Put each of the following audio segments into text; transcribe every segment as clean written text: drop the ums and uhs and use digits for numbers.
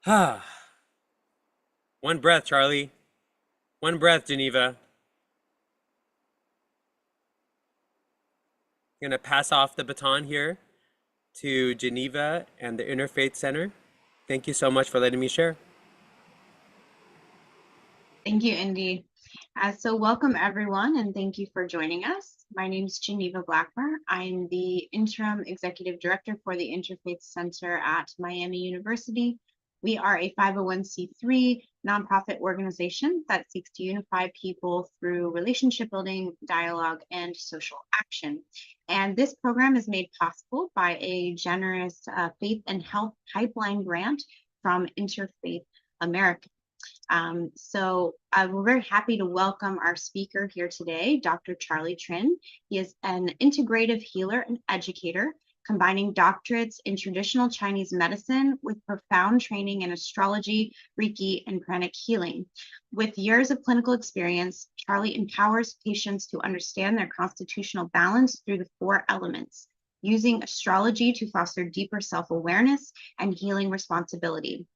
Ah, one breath, Charlie. One breath, Geneva. I'm gonna pass off the baton here to Geneva and the Interfaith Center. Thank you so much for letting me share. Thank you, Indy. So welcome everyone, and thank you for joining us. My name is Geneva Blackmer. I'm the Interim Executive Director for the Interfaith Center at Miami University. We are a 501c3 nonprofit organization that seeks to unify people through relationship building, dialogue, and social action. And this program is made possible by a generous faith and health pipeline grant from Interfaith America. We're very happy to welcome our speaker here today, Dr. Charlie Trin. He is an integrative healer and educator, combining doctorates in traditional Chinese medicine with profound training in astrology, Reiki, and pranic healing. With years of clinical experience, Charlie empowers patients to understand their constitutional balance through the four elements, using astrology to foster deeper self-awareness and healing responsibility.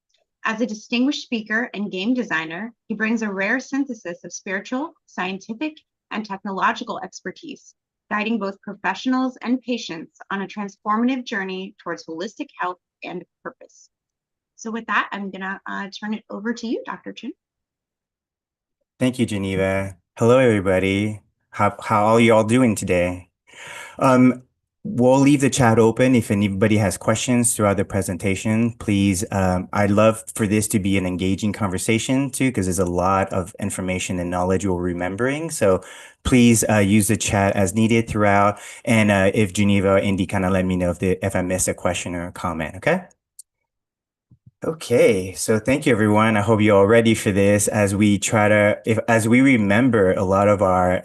As a distinguished speaker and game designer, he brings a rare synthesis of spiritual, scientific, and technological expertise, guiding both professionals and patients on a transformative journey towards holistic health and purpose. So with that, I'm gonna turn it over to you, Dr. Chin. Thank you, Geneva. Hello, everybody. How are you all doing today? Um, we'll leave the chat open if anybody has questions throughout the presentation. Please, I'd love for this to be an engaging conversation too, because there's a lot of information and knowledge we're remembering. So please use the chat as needed throughout. And if Geneva or Indy kind of let me know if I missed a question or a comment, okay? Okay, so thank you everyone. I hope you're all ready for this as we as we remember a lot of our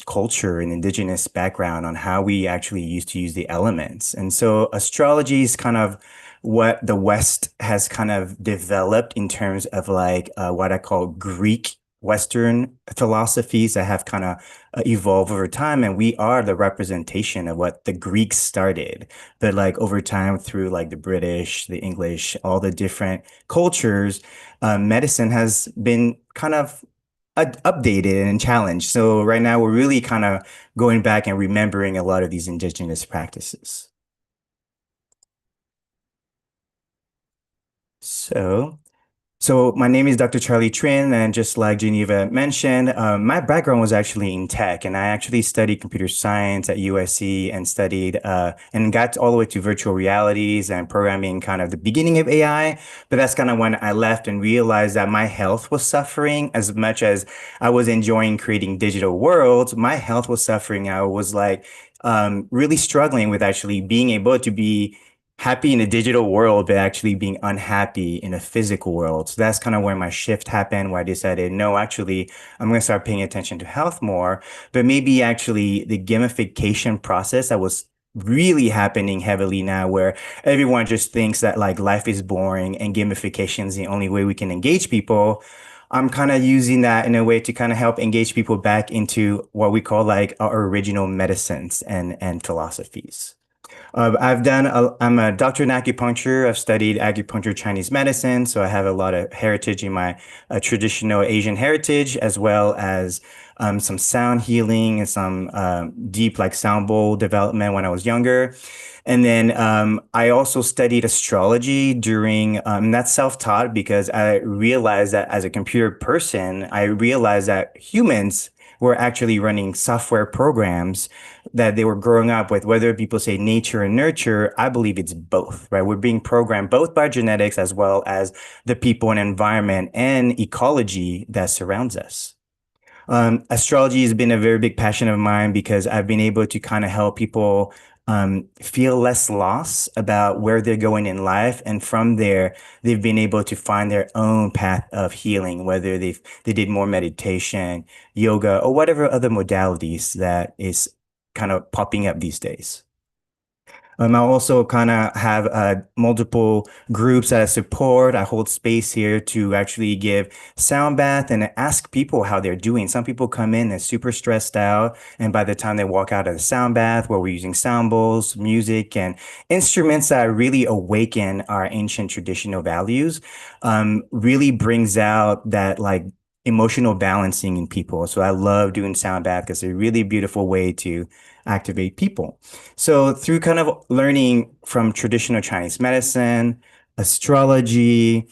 culture and indigenous background on how we actually used to use the elements. And so astrology is kind of what the West has kind of developed in terms of like what I call Greek Western philosophies that have kind of evolved over time. And we are the representation of what the Greeks started. But like over time, through like the British, the English, all the different cultures, medicine has been kind of updated and challenged. So right now, we're really kind of going back and remembering a lot of these indigenous practices. So my name is Dr. Charlie Trin, and just like Geneva mentioned, my background was actually in tech, and I actually studied computer science at USC and studied and got all the way to virtual realities and programming, kind of the beginning of AI. But that's kind of when I left and realized that my health was suffering as much as I was enjoying creating digital worlds. My health was suffering. I was like really struggling with actually being able to be happy in a digital world, but actually being unhappy in a physical world. So that's kind of where my shift happened, where I decided, no, actually, I'm going to start paying attention to health more. But maybe actually the gamification process that was really happening heavily now, where everyone just thinks that like life is boring and gamification is the only way we can engage people. I'm kind of using that in a way to kind of help engage people back into what we call like our original medicines and philosophies. I'm a doctor in acupuncture. I've studied acupuncture Chinese medicine, so I have a lot of heritage in my traditional Asian heritage, as well as some sound healing and some deep like sound bowl development when I was younger. And then I also studied astrology during, that's self-taught because I realized that as a computer person, I realized that humans were actually running software programs that they were growing up with, whether people say nature and nurture, I believe it's both, right? We're being programmed both by genetics as well as the people and environment and ecology that surrounds us. Astrology has been a very big passion of mine because I've been able to kind of help people feel less loss about where they're going in life. And from there, they've been able to find their own path of healing, whether they did more meditation, yoga, or whatever other modalities that is kind of popping up these days. I also kind of have multiple groups that I support. I hold space here to actually give sound bath and ask people how they're doing. Some people come in and super stressed out, and by the time they walk out of the sound bath, where we're using sound bowls, music, and instruments that really awaken our ancient traditional values, really brings out that like emotional balancing in people. So I love doing sound bath because it's a really beautiful way to activate people. So through kind of learning from traditional Chinese medicine, astrology,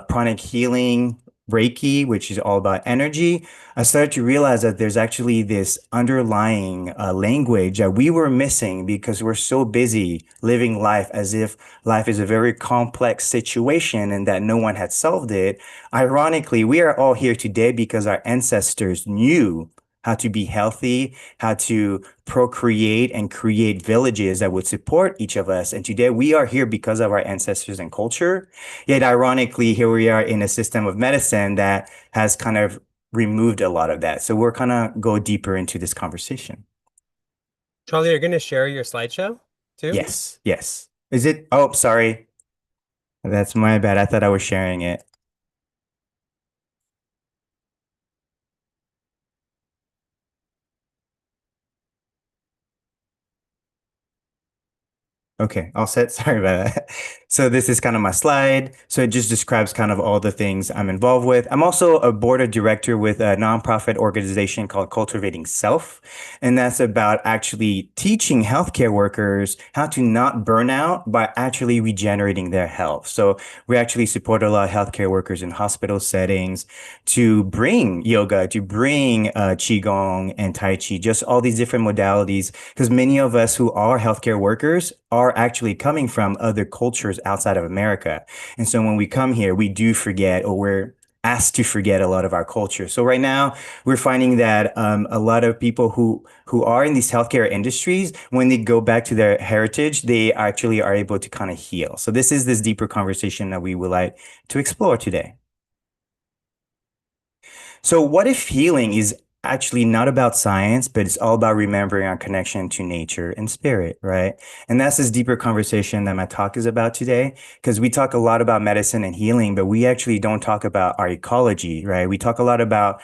pranic healing, Reiki, which is all about energy, I started to realize that there's actually this underlying language that we were missing because we're so busy living life as if life is a very complex situation and that no one had solved it. Ironically, we are all here today because our ancestors knew how to be healthy, how to procreate and create villages that would support each of us. And today we are here because of our ancestors and culture. Yet ironically, here we are in a system of medicine that has kind of removed a lot of that. So we're kind of go deeper into this conversation. Charlie, you're going to share your slideshow too? Yes, yes. Is it? Oh, sorry. That's my bad. I thought I was sharing it. Okay, all set. Sorry about that. So this is kind of my slide. So it just describes kind of all the things I'm involved with. I'm also a board of director with a nonprofit organization called Cultivating Self. And that's about actually teaching healthcare workers how to not burn out by actually regenerating their health. So we actually support a lot of healthcare workers in hospital settings to bring yoga, to bring Qigong and Tai Chi, just all these different modalities because many of us who are healthcare workers are actually coming from other cultures outside of America. And so when we come here, we do forget or we're asked to forget a lot of our culture. So right now, we're finding that a lot of people who are in these healthcare industries, when they go back to their heritage, they actually are able to kind of heal. So this is this deeper conversation that we would like to explore today. So, what if healing is actually not about science, but it's all about remembering our connection to nature and spirit, right? And that's this deeper conversation that my talk is about today, because we talk a lot about medicine and healing, but we actually don't talk about our ecology, right? We talk a lot about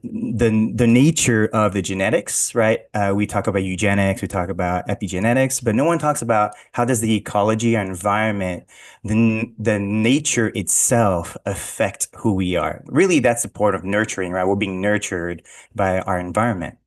the nature of the genetics, right? We talk about eugenics, we talk about epigenetics, but no one talks about how does the ecology, our environment, the nature itself affect who we are. Really, that's the part of nurturing, right? We're being nurtured by our environment.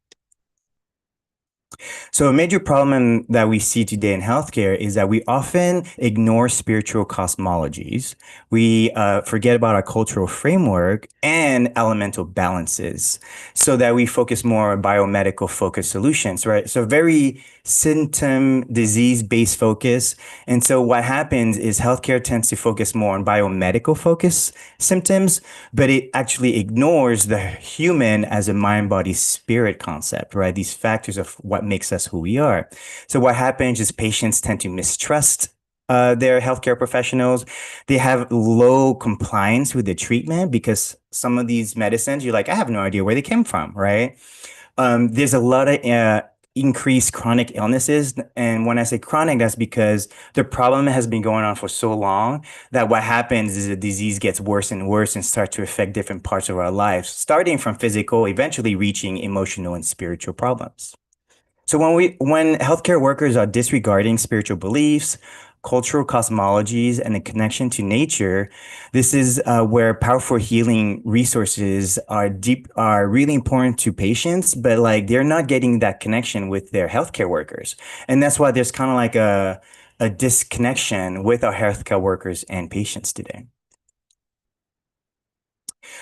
So a major problem that we see today in healthcare is that we often ignore spiritual cosmologies. We forget about our cultural framework and elemental balances so that we focus more on biomedical focused solutions, right? So very symptom disease-based focus. And so what happens is healthcare tends to focus more on biomedical focus symptoms, but it actually ignores the human as a mind, body, spirit concept, right? These factors of what makes us who we are. So what happens is patients tend to mistrust their healthcare professionals. They have low compliance with the treatment because some of these medicines, you're like, I have no idea where they came from, right? There's a lot of increased chronic illnesses. And when I say chronic, that's because the problem has been going on for so long that what happens is the disease gets worse and worse and starts to affect different parts of our lives, starting from physical, eventually reaching emotional and spiritual problems. So when healthcare workers are disregarding spiritual beliefs, cultural cosmologies, and a connection to nature, this is where powerful healing resources are really important to patients, but like they're not getting that connection with their healthcare workers. And that's why there's kind of like a disconnection with our healthcare workers and patients today.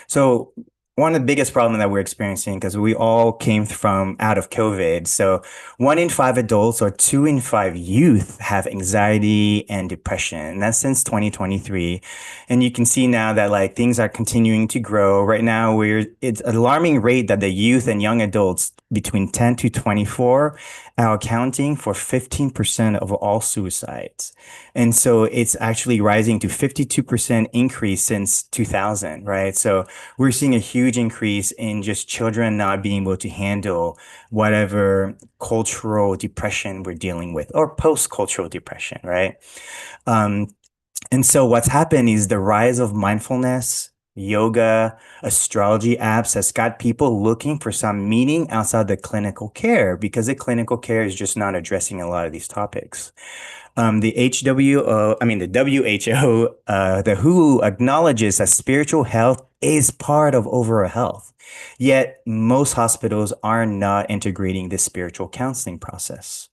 So one of the biggest problems that we're experiencing, because we all came from out of COVID. So 1 in 5 adults or 2 in 5 youth have anxiety and depression. And that's since 2023. And you can see now that like things are continuing to grow. Right now, it's an alarming rate that the youth and young adults between 10 to 24 are accounting for 15% of all suicides. And so it's actually rising to 52% increase since 2000, right? So we're seeing a huge increase in just children not being able to handle whatever cultural depression we're dealing with or post-cultural depression, right? Um, and so what's happened is the rise of mindfulness, yoga, astrology apps has got people looking for some meaning outside the clinical care because the clinical care is just not addressing a lot of these topics. The HWO, I mean, the WHO, the WHO acknowledges that spiritual health is part of overall health. Yet most hospitals are not integrating this spiritual counseling process.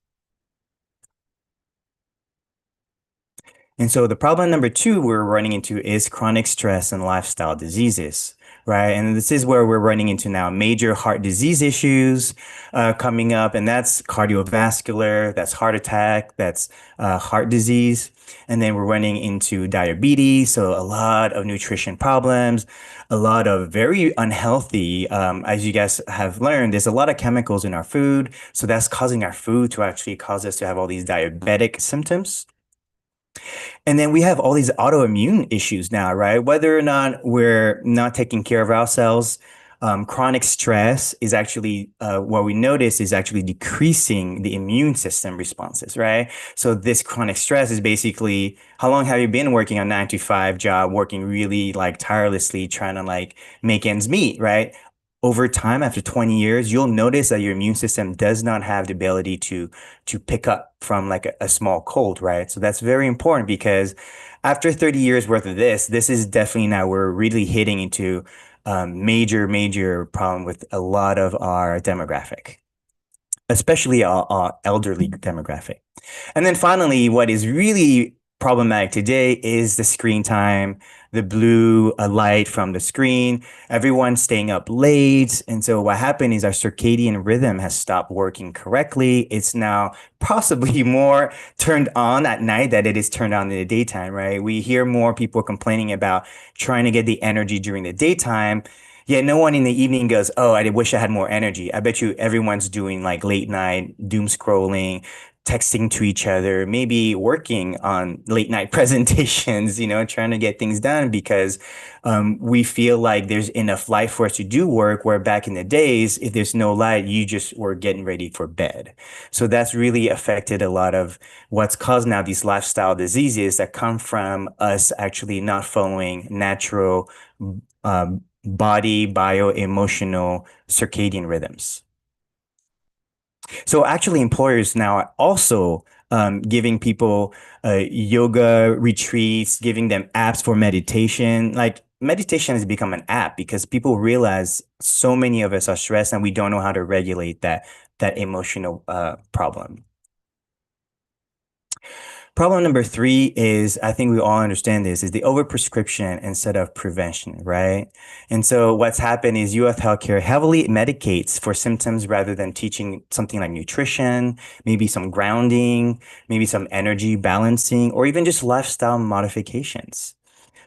And so the problem number two we're running into is chronic stress and lifestyle diseases, right? And this is where we're running into now major heart disease issues coming up, and that's cardiovascular, that's heart attack, that's heart disease. And then we're running into diabetes, so a lot of nutrition problems, a lot of very unhealthy, as you guys have learned, there's a lot of chemicals in our food. So that's causing our food to actually cause us to have all these diabetic symptoms. And then we have all these autoimmune issues now, right? Whether or not we're not taking care of ourselves, chronic stress is actually what we notice is actually decreasing the immune system responses, right? So this chronic stress is basically how long have you been working a 9 to 5 job, working really like tirelessly, trying to like make ends meet, right? Over time, after 20 years, you'll notice that your immune system does not have the ability to pick up from like a small cold, right? So that's very important because after 30 years worth of this is definitely now we're really hitting into major problem with a lot of our demographic, especially our elderly demographic. And then finally, what is really problematic today is the screen time, the blue light from the screen, everyone staying up late. And so what happened is our circadian rhythm has stopped working correctly. It's now possibly more turned on at night than it is turned on in the daytime, right? We hear more people complaining about trying to get the energy during the daytime. Yet no one in the evening goes, oh, I wish I had more energy. I bet you everyone's doing like late night doom scrolling, texting to each other, maybe working on late night presentations, trying to get things done because we feel like there's enough light for us to do work, where back in the days, if there's no light, you just were getting ready for bed. So that's really affected a lot of what's caused now these lifestyle diseases that come from us actually not following natural body, bio-emotional circadian rhythms. So actually, employers now are also giving people yoga retreats, giving them apps for meditation. Like meditation has become an app because people realize so many of us are stressed and we don't know how to regulate that emotional problem. Problem number three is, I think we all understand this, is the overprescription instead of prevention, right? And so what's happened is US healthcare heavily medicates for symptoms rather than teaching something like nutrition, maybe some grounding, maybe some energy balancing, or even just lifestyle modifications.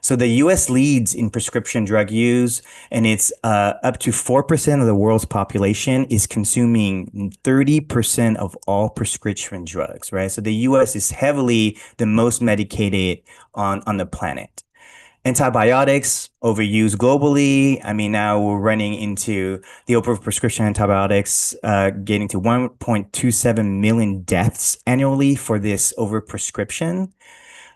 So the US leads in prescription drug use, and it's up to 4% of the world's population is consuming 30% of all prescription drugs, right? So the US is heavily the most medicated on the planet. Antibiotics overused globally. I mean, now we're running into the overprescription antibiotics, getting to 1.27 million deaths annually for this overprescription.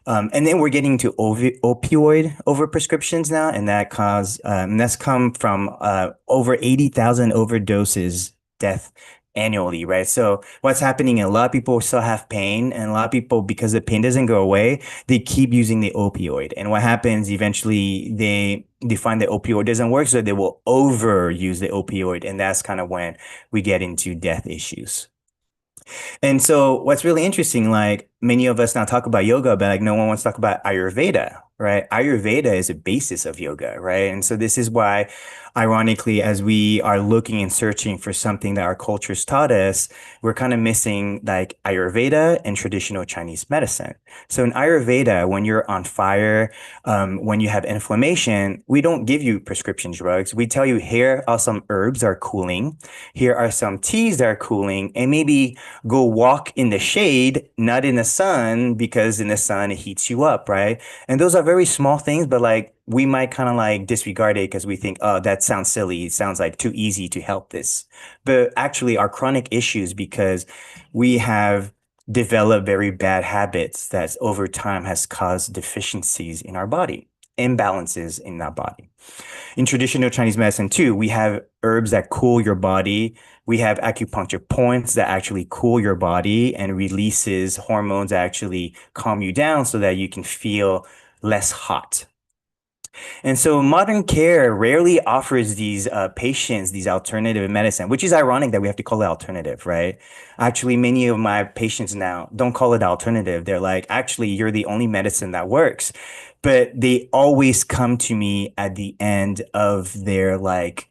And then we're getting to opioid overprescriptions now, and that's come from over 80,000 overdoses death annually, right? So what's happening? A lot of people still have pain, and a lot of people, because the pain doesn't go away, they keep using the opioid. And what happens eventually, they find the opioid doesn't work, so they will overuse the opioid, and that's kind of when we get into death issues. And so what's really interesting, like many of us now talk about yoga, but like no one wants to talk about Ayurveda, right? Ayurveda is a basis of yoga, right? And so this is why ironically, as we are looking and searching for something that our cultures taught us, we're kind of missing like Ayurveda and traditional Chinese medicine. So in Ayurveda, when you're on fire, when you have inflammation, we don't give you prescription drugs. We tell you here are some herbs that are cooling, here are some teas that are cooling, and maybe go walk in the shade, not in the sun, because in the sun it heats you up, right? And those are very small things, but like we might kind of like disregard it because we think, oh, that sounds silly. It sounds like too easy to help this. But actually, our chronic issues because we have developed very bad habits that over time has caused deficiencies in our body, imbalances in our body. In traditional Chinese medicine too, we have herbs that cool your body. We have acupuncture points that actually cool your body and releases hormones that actually calm you down so that you can feel less hot. And so modern care rarely offers these patients these alternative medicine, which is ironic that we have to call it alternative, right? Actually, many of my patients now don't call it alternative. They're like, actually, you're the only medicine that works. But they always come to me at the end of their like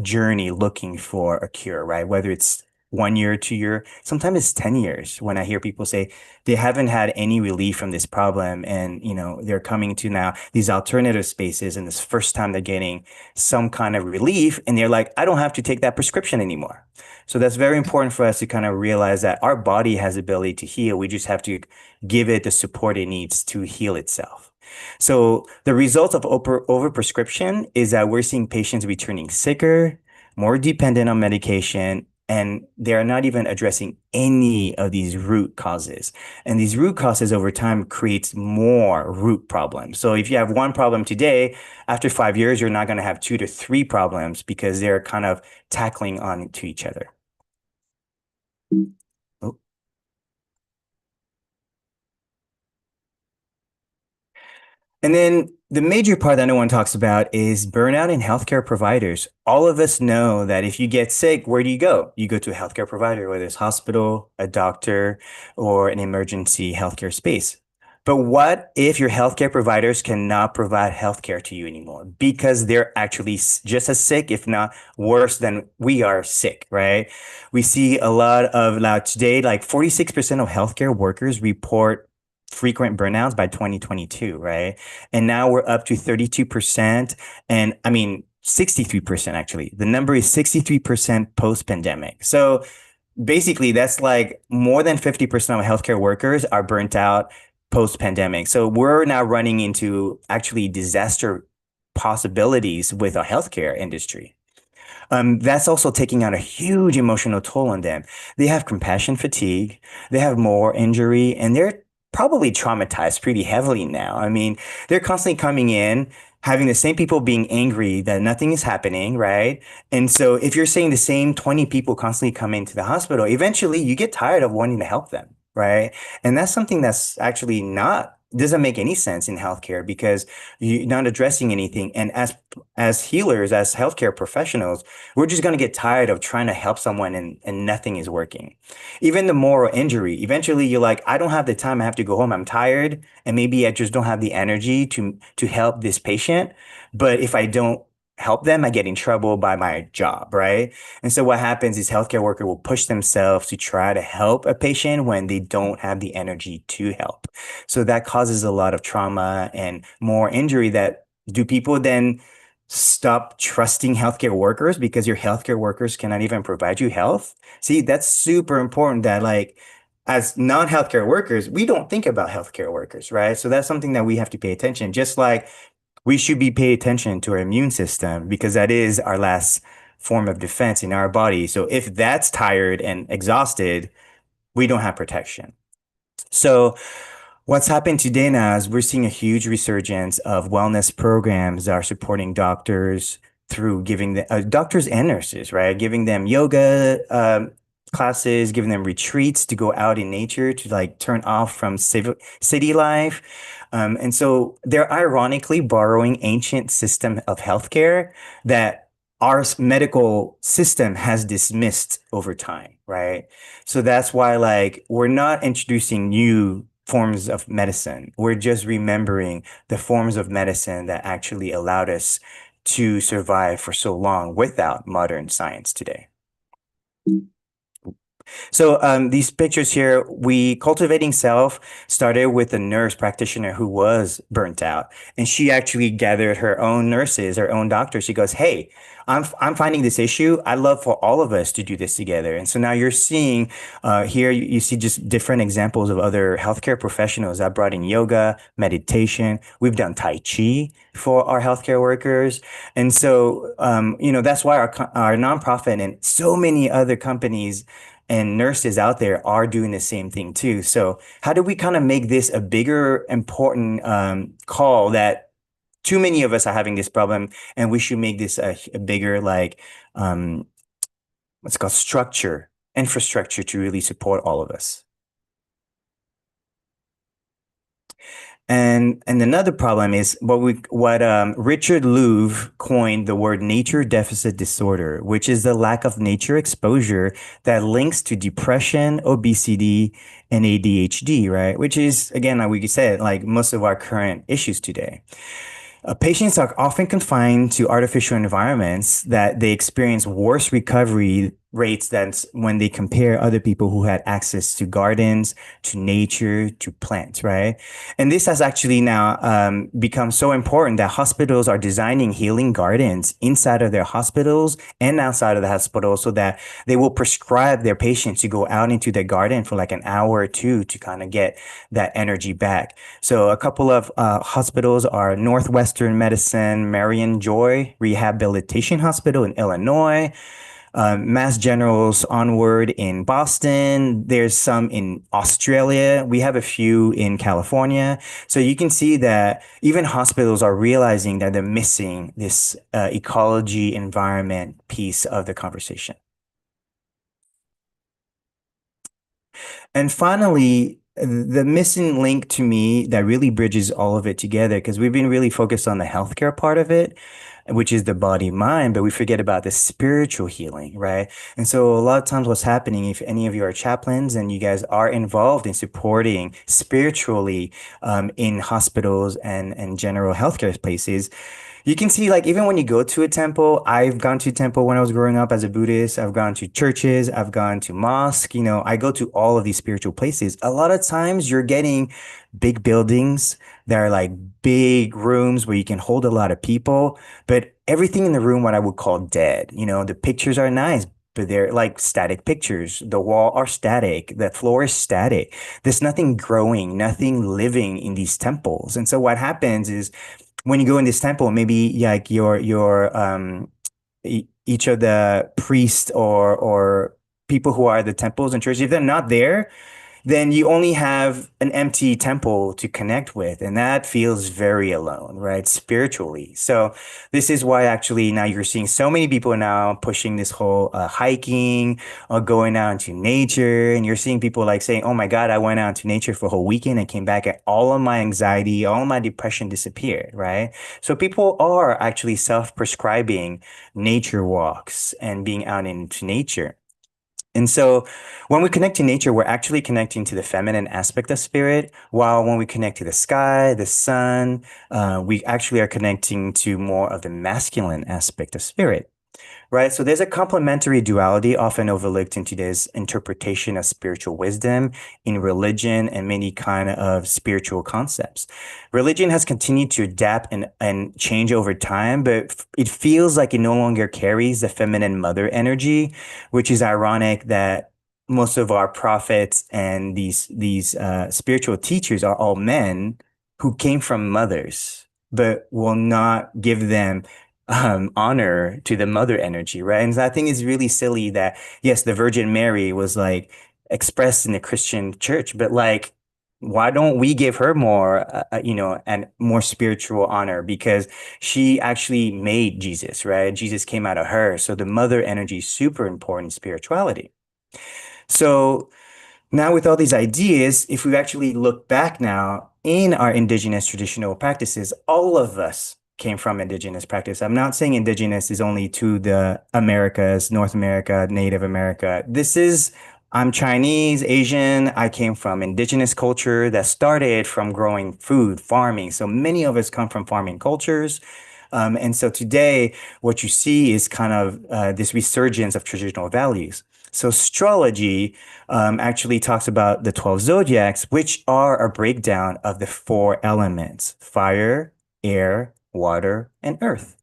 journey looking for a cure, right? Whether it's 1 year, 2 year, sometimes it's 10 years when I hear people say they haven't had any relief from this problem. And, they're coming to now these alternative spaces and this first time they're getting some kind of relief. And they're like, I don't have to take that prescription anymore. So that's very important for us to kind of realize that our body has the ability to heal. We just have to give it the support it needs to heal itself. So the result of overprescription is that we're seeing patients returning sicker, more dependent on medication, and they're not even addressing any of these root causes. And these root causes over time creates more root problems. So if you have one problem today, after 5 years, you're not going to have 2 to 3 problems because they're kind of tackling on to each other. Oh. And then the major part that no one talks about is burnout in healthcare providers. All of us know that if you get sick, where do you go? You go to a healthcare provider, whether it's hospital, a doctor, or an emergency healthcare space. But what if your healthcare providers cannot provide healthcare to you anymore because they're actually just as sick, if not worse than we are sick, right? We see a lot of now today, like 46% of healthcare workers report frequent burnouts by 2022, right? And now we're up to 32%. And I mean, 63% actually. The number is 63% post-pandemic. So basically, that's like more than 50% of healthcare workers are burnt out post-pandemic. So we're now running into actually disaster possibilities with our healthcare industry. That's also taking out a huge emotional toll on them. They have compassion fatigue, they have more injury, and they're probably traumatized pretty heavily now. I mean, they're constantly coming in, having the same people being angry that nothing is happening, right? And so if you're saying the same 20 people constantly come into the hospital, eventually you get tired of wanting to help them, right? And that's something that's actually not doesn't make any sense in healthcare because you're not addressing anything. And as healers, as healthcare professionals, we're just going to get tired of trying to help someone and nothing is working. Even the moral injury, eventually you're like, I don't have the time. I have to go home. I'm tired. And maybe I just don't have the energy to help this patient. But if I don't help them, I get in trouble by my job, right? And so what happens is healthcare worker will push themselves to try to help a patient when they don't have the energy to help. So that causes a lot of trauma and more injury that do people then stop trusting healthcare workers because your healthcare workers cannot even provide you health? See, that's super important that like as non-healthcare workers, we don't think about healthcare workers, right? So that's something that we have to pay attention. Just like we should be paying attention to our immune system because that is our last form of defense in our body. So if that's tired and exhausted, we don't have protection. So what's happened today now is we're seeing a huge resurgence of wellness programs that are supporting doctors through giving the doctors and nurses, right? Giving them yoga classes, giving them retreats to go out in nature to like turn off from city life. And so they're ironically borrowing ancient system of healthcare that our medical system has dismissed over time, right? So that's why like we're not introducing new forms of medicine. We're just remembering the forms of medicine that actually allowed us to survive for so long without modern science today. So these pictures here, we cultivating self started with a nurse practitioner who was burnt out, and she actually gathered her own nurses, her own doctors. She goes, "Hey, I'm finding this issue. I'd love for all of us to do this together." And so now you're seeing here you see just different examples of other healthcare professionals that brought in yoga, meditation. We've done Tai Chi for our healthcare workers, and so that's why our nonprofit and so many other companies and nurses out there are doing the same thing too. So how do we kind of make this a bigger, important call that too many of us are having this problem, and we should make this a bigger um, what's called infrastructure to really support all of us. And another problem is what Richard Louv coined the word nature deficit disorder, which is the lack of nature exposure that links to depression, obesity, and ADHD, right? Which is, again, like we said, like most of our current issues today. Patients are often confined to artificial environments that they experience worse recovery rates than when they compare other people who had access to gardens, to nature, to plants, right? And this has actually now become so important that hospitals are designing healing gardens inside of their hospitals and outside of the hospital so that they will prescribe their patients to go out into the garden for like an hour or two to kind of get that energy back. So a couple of hospitals are Northwestern Medicine, Marion Joy Rehabilitation Hospital in Illinois, Mass General's Onward in Boston. There's some in Australia. We have a few in California. So you can see that even hospitals are realizing that they're missing this ecology environment piece of the conversation. And finally, the missing link to me that really bridges all of it together, because we've been really focused on the healthcare part of it, which is the body mind, but we forget about the spiritual healing, right? And so a lot of times what's happening, if any of you are chaplains and you guys are involved in supporting spiritually in hospitals and general healthcare places, you can see, like, even when you go to a temple, I've gone to a temple when I was growing up as a Buddhist. I've gone to churches. I've gone to mosque. I go to all of these spiritual places. A lot of times you're getting big buildings that are like big rooms where you can hold a lot of people, but everything in the room, what I would call dead. The pictures are nice, but they're like static pictures. The wall are static. The floor is static. There's nothing growing, nothing living in these temples. And so what happens is, when you go in this temple, maybe like each of the priests or people who are at the temples and churches, if they're not there, then you only have an empty temple to connect with. And that feels very alone, right? Spiritually. So this is why actually now you're seeing so many people now pushing this whole hiking or going out into nature. And you're seeing people like saying, "Oh my God, I went out into nature for a whole weekend and came back and all of my anxiety, all of my depression disappeared," right? So people are actually self-prescribing nature walks and being out into nature. And so when we connect to nature, we're actually connecting to the feminine aspect of spirit, while when we connect to the sky, the sun, we actually are connecting to more of the masculine aspect of spirit. Right. So there's a complementary duality often overlooked in today's interpretation of spiritual wisdom in religion and many kind of spiritual concepts. Religion has continued to adapt and change over time, but it feels like it no longer carries the feminine mother energy, which is ironic that most of our prophets and these spiritual teachers are all men who came from mothers, but will not give them honor to the mother energy, right? And I think it's really silly that, yes, the Virgin Mary was like expressed in the Christian church, but like, why don't we give her more, and more spiritual honor? Because she actually made Jesus, right? Jesus came out of her. So the mother energy is super important in spirituality. So now, with all these ideas, if we actually look back now in our indigenous traditional practices, all of us came from indigenous practice. I'm not saying indigenous is only to the Americas, North America, Native America. I'm Chinese, Asian. I came from indigenous culture that started from growing food, farming. So many of us come from farming cultures. And so today, what you see is kind of this resurgence of traditional values. So astrology actually talks about the 12 zodiacs, which are a breakdown of the four elements: fire, air, water, and earth.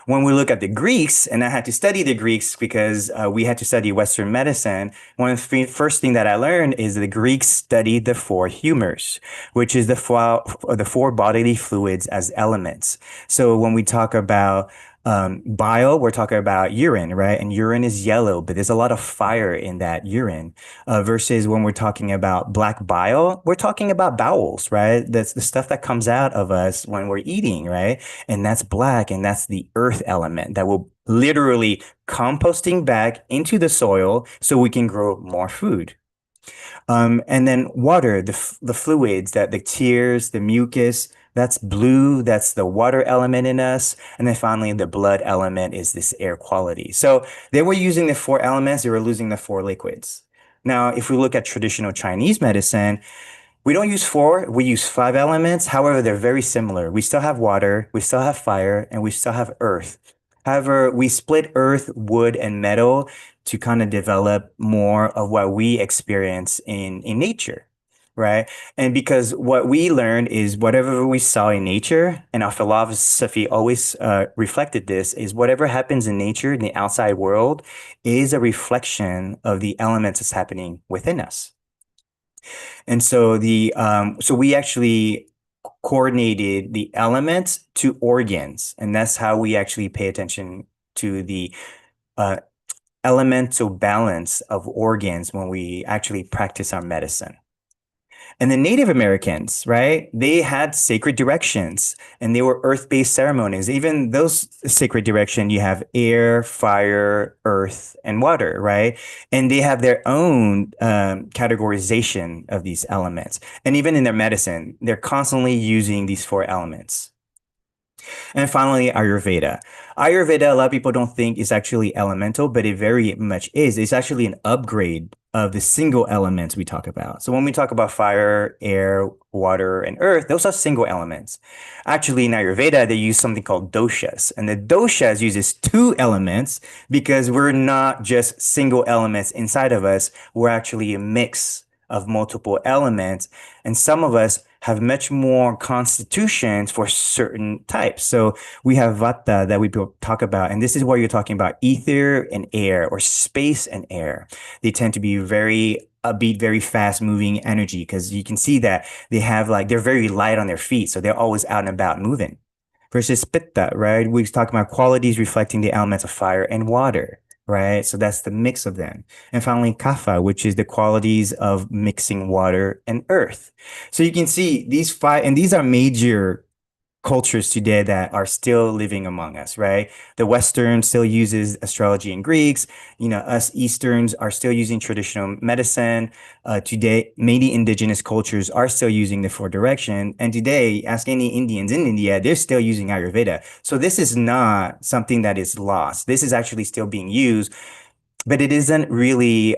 When we look at the Greeks, and I had to study the Greeks because we had to study Western medicine, one of the first thing that I learned is the Greeks studied the four humors, which is the four bodily fluids as elements. So when we talk about bile, we're talking about urine, right? And urine is yellow, but there's a lot of fire in that urine. Versus when we're talking about black bile, we're talking about bowels, right? That's the stuff that comes out of us when we're eating, right? And that's black, and that's the earth element that will literally composting back into the soil so we can grow more food. And then water, the fluids, that the tears, the mucus, that's blue, that's the water element in us. And then finally, the blood element is this air quality. So they were using the four elements, they were losing the four liquids. Now, if we look at traditional Chinese medicine, we don't use four, we use five elements. However, they're very similar. We still have water, we still have fire, and we still have earth. However, we split earth, wood, and metal to kind of develop more of what we experience in nature, right? And because what we learned is whatever we saw in nature, and our philosophy always reflected this, is whatever happens in nature, in the outside world, is a reflection of the elements that's happening within us. And so so we actually coordinated the elements to organs, and that's how we actually pay attention to the uh, elemental balance of organs when we actually practice our medicine. And the Native Americans, right? They had sacred directions and they were earth-based ceremonies. Even those sacred direction, you have air, fire, earth, and water, right? And they have their own categorization of these elements. And even in their medicine, they're constantly using these four elements. And finally, Ayurveda. Ayurveda, a lot of people don't think is actually elemental, but it very much is. It's actually an upgrade of the single elements we talk about. So when we talk about fire, air, water, and earth, those are single elements. Actually, in Ayurveda, they use something called doshas. And the doshas uses two elements because we're not just single elements inside of us. We're actually a mix of multiple elements. And some of us have much more constitutions for certain types. So we have vata that we talk about, and this is where you're talking about ether and air, or space and air. They tend to be very upbeat, very fast moving energy, because you can see that they're very light on their feet. So they're always out and about moving. Versus pitta, right? We talk about qualities reflecting the elements of fire and water, right? So that's the mix of them. And finally, kapha, which is the qualities of mixing water and earth. So you can see these five, and these are major cultures today that are still living among us, right? The Western still uses astrology and Greeks. Us Easterns are still using traditional medicine. Today, many indigenous cultures are still using the four direction. And today, ask any Indians in India, they're still using Ayurveda. So this is not something that is lost. This is actually still being used, but it isn't really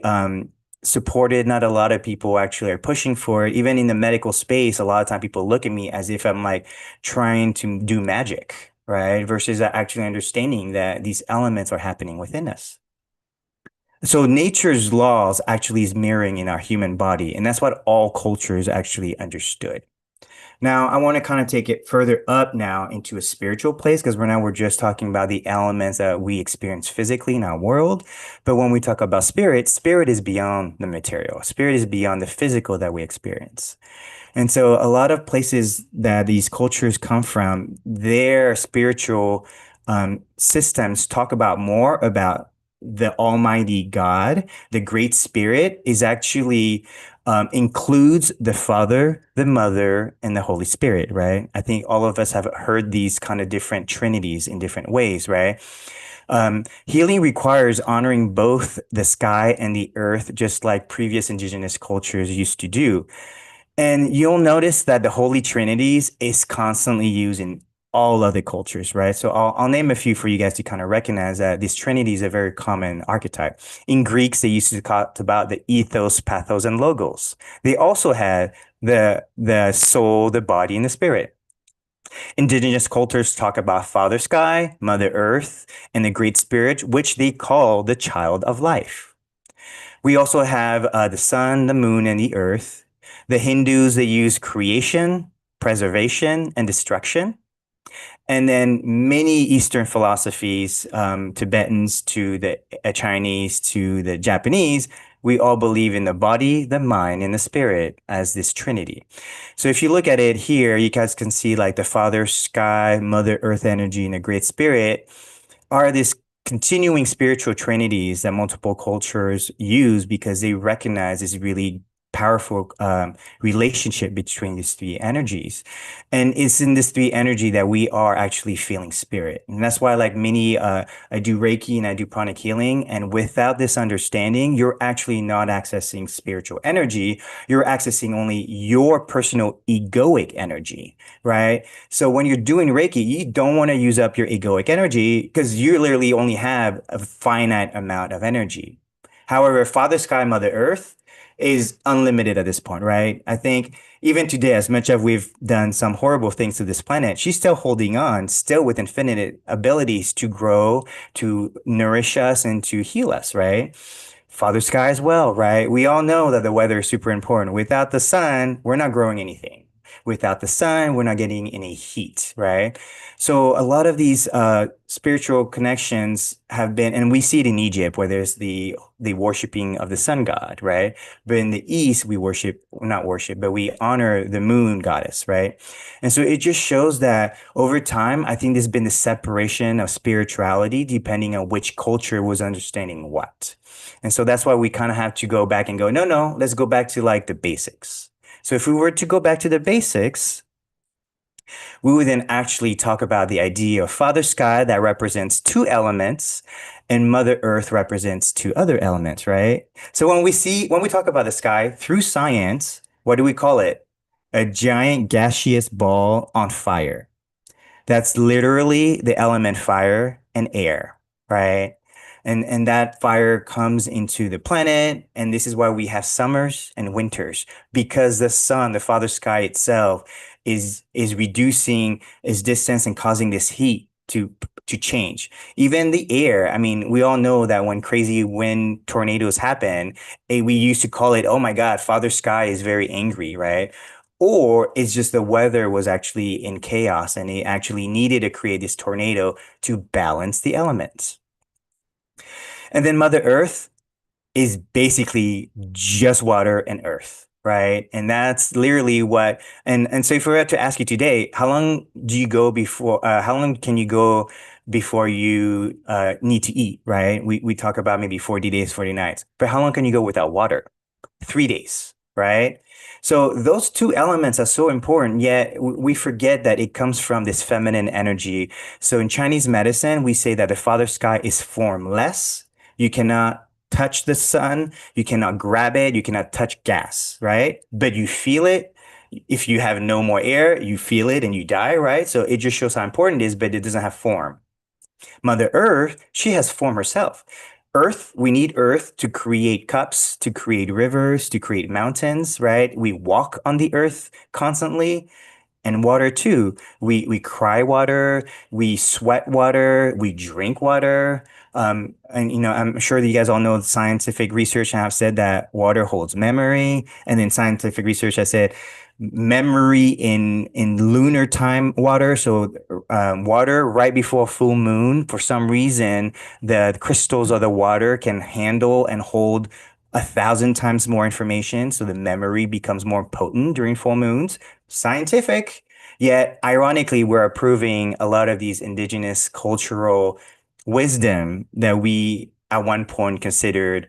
supported. Not a lot of people actually are pushing for it. Even in the medical space, a lot of time people look at me as if I'm like trying to do magic, right? Versus actually understanding that these elements are happening within us. So nature's laws actually is mirroring in our human body, and that's what all cultures actually understood. Now, I want to kind of take it further up now into a spiritual place, because we're just talking about the elements that we experience physically in our world. But when we talk about spirit, spirit is beyond the material. Spirit is beyond the physical that we experience. And so a lot of places that these cultures come from, their spiritual systems talk about more about the Almighty God. The Great Spirit is actually includes the Father, the Mother, and the Holy Spirit, right? I think all of us have heard these kind of different trinities in different ways, right? Healing requires honoring both the sky and the earth, just like previous indigenous cultures used to do. And you'll notice that the Holy Trinities is constantly used in all other cultures, right? So I'll name a few for you guys to kind of recognize that this Trinity is a very common archetype. In Greeks, they used to talk about the ethos, pathos, and logos. They also had the soul, the body, and the spirit. Indigenous cultures talk about Father Sky, Mother Earth, and the Great Spirit, which they call the child of life. We also have the sun, the moon, and the earth. The Hindus, they use creation, preservation, and destruction. And then many Eastern philosophies, Tibetans to the Chinese to the Japanese, we all believe in the body, the mind, and the spirit as this trinity. So if you look at it here, you guys can see like the Father Sky, Mother Earth energy, and the Great Spirit are these continuing spiritual trinities that multiple cultures use because they recognize this really powerful relationship between these three energies. And it's in this three energy that we are actually feeling spirit. And that's why like many, I do Reiki and I do pranic healing. And without this understanding, you're actually not accessing spiritual energy. You're accessing only your personal egoic energy, right? So when you're doing Reiki, you don't want to use up your egoic energy because you literally only have a finite amount of energy. However, Father Sky, Mother Earth is unlimited at this point, right? I think even today, as much as we've done some horrible things to this planet, she's still holding on, still with infinite abilities to grow, to nourish us, and to heal us, right? Father Sky as well, right? We all know that the weather is super important. Without the sun, we're not growing anything. Without the sun, we're not getting any heat, right? So a lot of these spiritual connections have been, and we see it in Egypt where there's the worshiping of the sun god, right? But in the East, we worship, not worship, but we honor the moon goddess, right? And so it just shows that over time, I think there's been the separation of spirituality depending on which culture was understanding what. And so that's why we kind of have to go back and go, no, no, let's go back to like the basics. So if we were to go back to the basics, we would then actually talk about the idea of Father Sky that represents two elements and Mother Earth represents two other elements, right? So when we talk about the sky through science, what do we call it? A giant gaseous ball on fire. That's literally the element fire and air, right? And that fire comes into the planet, and this is why we have summers and winters, because the sun, the father sky itself, is reducing its distance and causing this heat to change. Even the air, I mean, we all know that when crazy wind tornadoes happen, we used to call it, oh my God, father sky is very angry, right? Or it's just the weather was actually in chaos and it actually needed to create this tornado to balance the elements. And then Mother Earth is basically just water and earth, right? And that's literally what, and so if we were to ask you today, how long do you go before, how long can you go before you need to eat, right? We talk about maybe 40 days, 40 nights, but how long can you go without water? 3 days, right? So those two elements are so important, yet we forget that it comes from this feminine energy. So in Chinese medicine, we say that the father sky is formless. You cannot touch the sun, you cannot grab it, you cannot touch gas, right? But you feel it. If you have no more air, you feel it and you die, right? So it just shows how important it is, but it doesn't have form. Mother Earth, she has form herself. Earth, we need earth to create cups, to create rivers, to create mountains, right? We walk on the earth constantly. And water too. We cry water, we sweat water, we drink water. And you know, I'm sure that you guys all know scientific research have said that water holds memory. And then scientific research has said memory in lunar time water. So water right before full moon, for some reason, the crystals of the water can handle and hold 1,000 times more information. So the memory becomes more potent during full moons. Scientific. Yet, ironically, we're approving a lot of these indigenous cultural wisdom that we at one point considered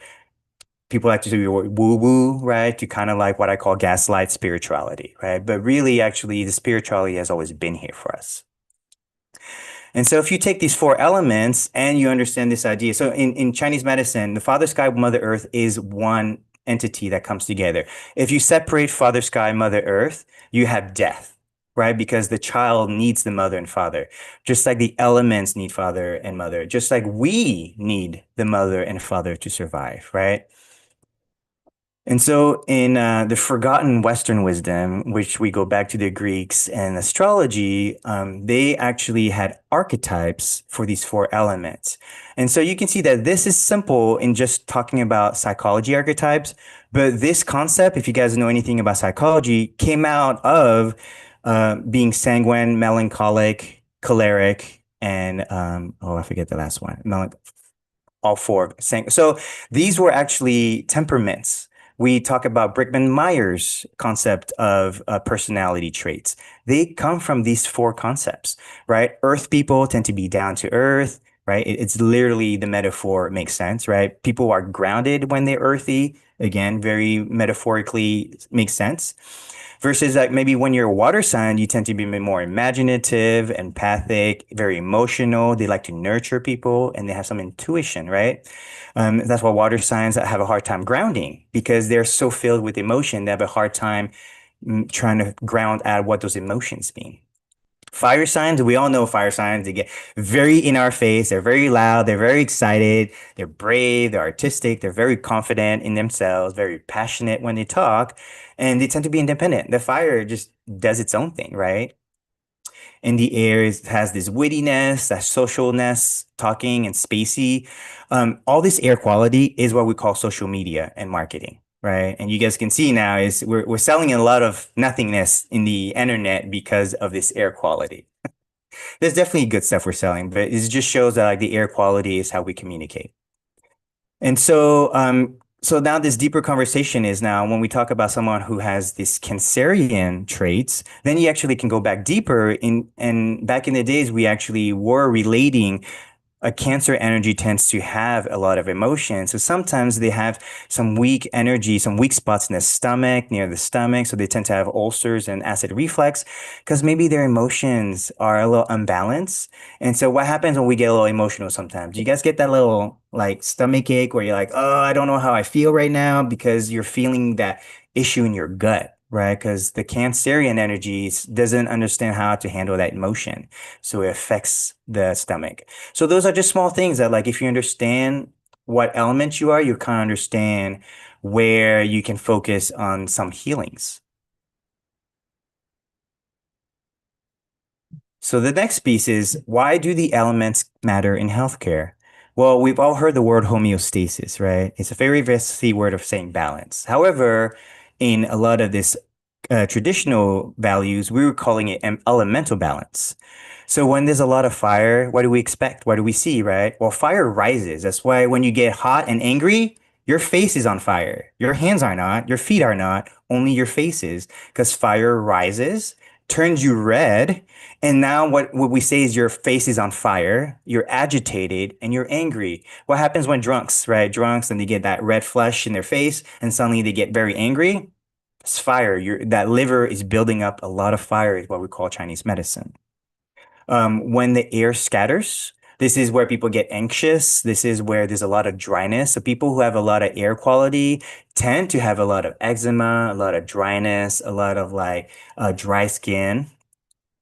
people like to do woo woo, right? To kind of like what I call gaslight spirituality, right? But really, actually, the spirituality has always been here for us. And so if you take these four elements and you understand this idea, so in Chinese medicine, the Father Sky, Mother Earth is one entity that comes together. If you separate Father Sky, Mother Earth, you have death, right? Because the child needs the mother and father, just like the elements need father and mother, just like we need the mother and father to survive, right? And so, in the forgotten Western wisdom, which we go back to the Greeks and astrology, they actually had archetypes for these four elements. And so, you can see that this is simple in just talking about psychology archetypes. But this concept, if you guys know anything about psychology, came out of being sanguine, melancholic, choleric, and oh, I forget the last one. All four. So these were actually temperaments. We talk about Brickman Myers' concept of personality traits. They come from these four concepts, right? Earth people tend to be down to earth, right? It's literally the metaphor makes sense, right? People are grounded when they're earthy. Again, very metaphorically makes sense. Versus like maybe when you're a water sign, you tend to be more imaginative, empathic, very emotional. They like to nurture people and they have some intuition, right? That's why water signs have a hard time grounding because they're so filled with emotion. They have a hard time trying to ground out what those emotions mean. Fire signs, we all know fire signs. They get very in our face. They're very loud. They're very excited. They're brave. They're artistic. They're very confident in themselves, very passionate when they talk, and they tend to be independent. The fire just does its own thing, right? And the air has this wittiness, that socialness, talking and spacey. All this air quality is what we call social media and marketing, right? And you guys can see now is we're selling a lot of nothingness in the internet because of this air quality. There's definitely good stuff we're selling, but it just shows that like the air quality is how we communicate. And so now this deeper conversation is now when we talk about someone who has this Cancerian traits, then you actually can go back deeper and back in the days, we actually were relating a Cancer energy tends to have a lot of emotion. So sometimes they have some weak energy, some weak spots in the stomach, near the stomach. So they tend to have ulcers and acid reflux because maybe their emotions are a little unbalanced. And so what happens when we get a little emotional sometimes? You guys get that little like stomach ache where you're like, oh, I don't know how I feel right now because you're feeling that issue in your gut, right? Because the Cancerian energies doesn't understand how to handle that emotion. So it affects the stomach. So those are just small things that like if you understand what element you are, you kind of understand where you can focus on some healings. So the next piece is why do the elements matter in healthcare? Well, we've all heard the word homeostasis, right? It's a very fancy word of saying balance. However, in a lot of this traditional values, we were calling it an elemental balance. So when there's a lot of fire, what do we expect? What do we see, right? Well, fire rises. That's why when you get hot and angry, your face is on fire. Your hands are not, your feet are not, only your face is, because fire rises, turns you red, and now what we say is your face is on fire, you're agitated, and you're angry. What happens when drunks, right? Drunks, and they get that red flush in their face, and suddenly they get very angry. It's fire. That liver is building up a lot of fire, is what we call Chinese medicine. When the air scatters, this is where people get anxious. This is where there's a lot of dryness. So people who have a lot of air quality tend to have a lot of eczema, a lot of dryness, a lot of like dry skin.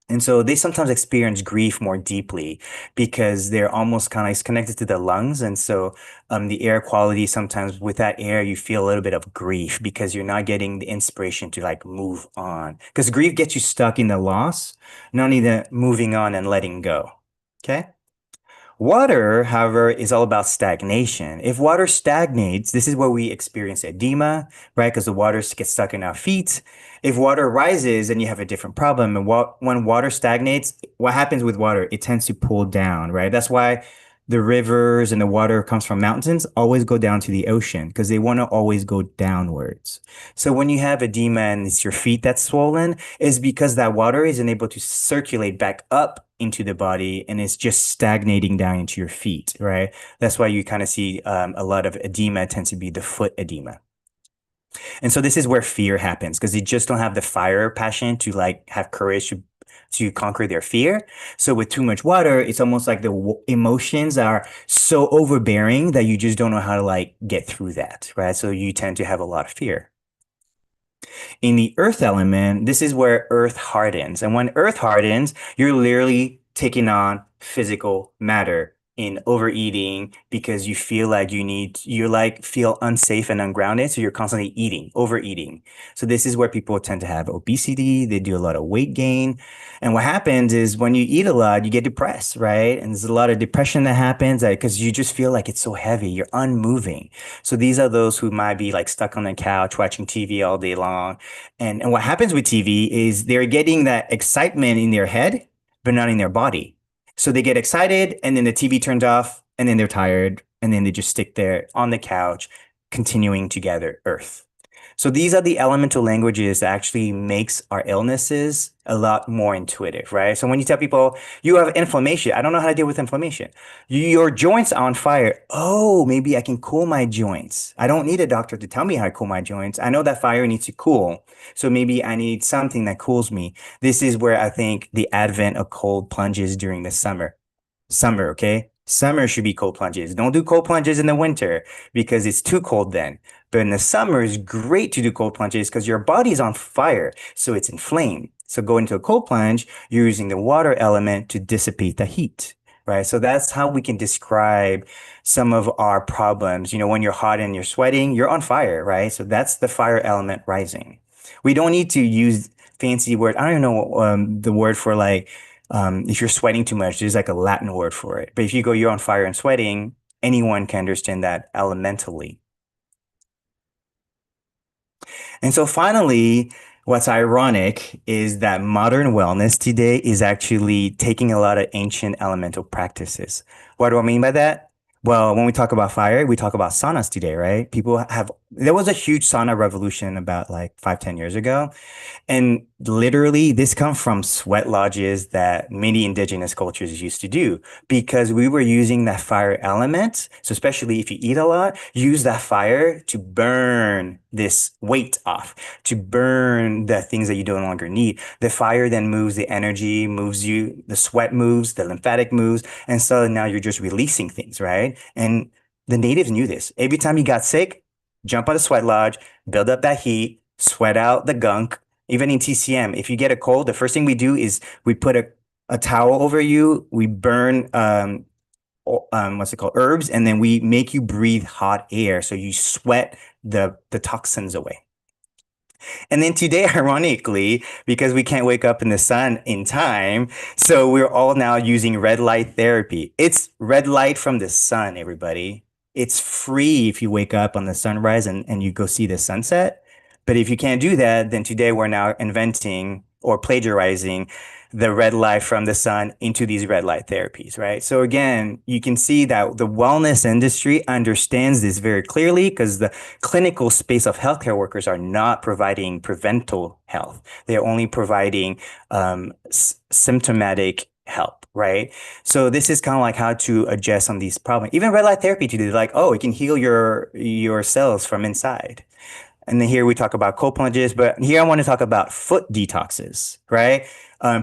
And so they sometimes experience grief more deeply because they're almost kind of it's connected to the lungs. And so the air quality, sometimes with that air, you feel a little bit of grief because you're not getting the inspiration to like move on. Because grief gets you stuck in the loss, not only the moving on and letting go. Okay. Water, however, is all about stagnation. If water stagnates, this is where we experience edema, right? Because the water gets stuck in our feet. If water rises, then you have a different problem. And when water stagnates, what happens with water? It tends to pull down, right? That's why the rivers and the water comes from mountains always go down to the ocean because they want to always go downwards. So when you have edema and it's your feet that's swollen, is because that water isn't able to circulate back up into the body and it's just stagnating down into your feet, right? That's why you kind of see a lot of edema tends to be the foot edema. And so this is where fear happens because they just don't have the fire passion to like have courage to conquer their fear. So with too much water, it's almost like the emotions are so overbearing that you just don't know how to like get through that, right? So you tend to have a lot of fear. In the earth element, this is where earth hardens. And when earth hardens, you're literally taking on physical matter. in overeating because you feel like you like feel unsafe and ungrounded. So you're constantly eating, overeating. So this is where people tend to have obesity. They do a lot of weight gain. And what happens is when you eat a lot, you get depressed, right? And there's a lot of depression that happens because you just feel like it's so heavy. You're unmoving. So these are those who might be like stuck on the couch watching TV all day long. And what happens with TV is they're getting that excitement in their head, but not in their body. So they get excited and then the TV turns off and then they're tired and then they just stick there on the couch, continuing to gather earth. So these are the elemental languages that actually makes our illnesses a lot more intuitive, right? So when you tell people you have inflammation, I don't know how to deal with inflammation. Your joints are on fire. Oh, maybe I can cool my joints. I don't need a doctor to tell me how to cool my joints. I know that fire needs to cool. So maybe I need something that cools me. This is where I think the advent of cold plunges during the summer, okay? Summer should be cold plunges. Don't do cold plunges in the winter because it's too cold then. But in the summer, it's great to do cold plunges because your body is on fire, so it's inflamed. So go into a cold plunge, you're using the water element to dissipate the heat, right? So that's how we can describe some of our problems. You know, when you're hot and you're sweating, you're on fire, right? So that's the fire element rising. We don't need to use fancy word. I don't even know the word for like if you're sweating too much, there's like a Latin word for it. But if you go, you're on fire and sweating, anyone can understand that elementally. And so finally, what's ironic is that modern wellness today is actually taking a lot of ancient elemental practices. What do I mean by that? Well, when we talk about fire, we talk about saunas today, right? There was a huge sauna revolution about like 5, 10 years ago. And literally, this comes from sweat lodges that many indigenous cultures used to do because we were using that fire element. So, especially if you eat a lot, use that fire to burn this weight off, to burn the things that you no longer need. The fire then moves the energy, moves you, the sweat moves, the lymphatic moves. And so now you're just releasing things, right? And the natives knew this. Every time you got sick, jump on a sweat lodge, build up that heat, sweat out the gunk. Even in TCM, if you get a cold, the first thing we do is we put a towel over you, we burn what's it called, herbs, and then we make you breathe hot air. So you sweat the toxins away. And then today, ironically, because we can't wake up in the sun in time, so we're all now using red light therapy. It's red light from the sun, everybody. It's free if you wake up on the sunrise and you go see the sunset. But if you can't do that, then today we're now inventing or plagiarizing the red light from the sun into these red light therapies, right? So again, you can see that the wellness industry understands this very clearly because the clinical space of healthcare workers are not providing preventive health. They're only providing symptomatic help, right? So this is kind of like how to adjust on these problems. Even red light therapy today, like, oh, it can heal your cells from inside. And then here we talk about cold plunges, but here I want to talk about foot detoxes, right?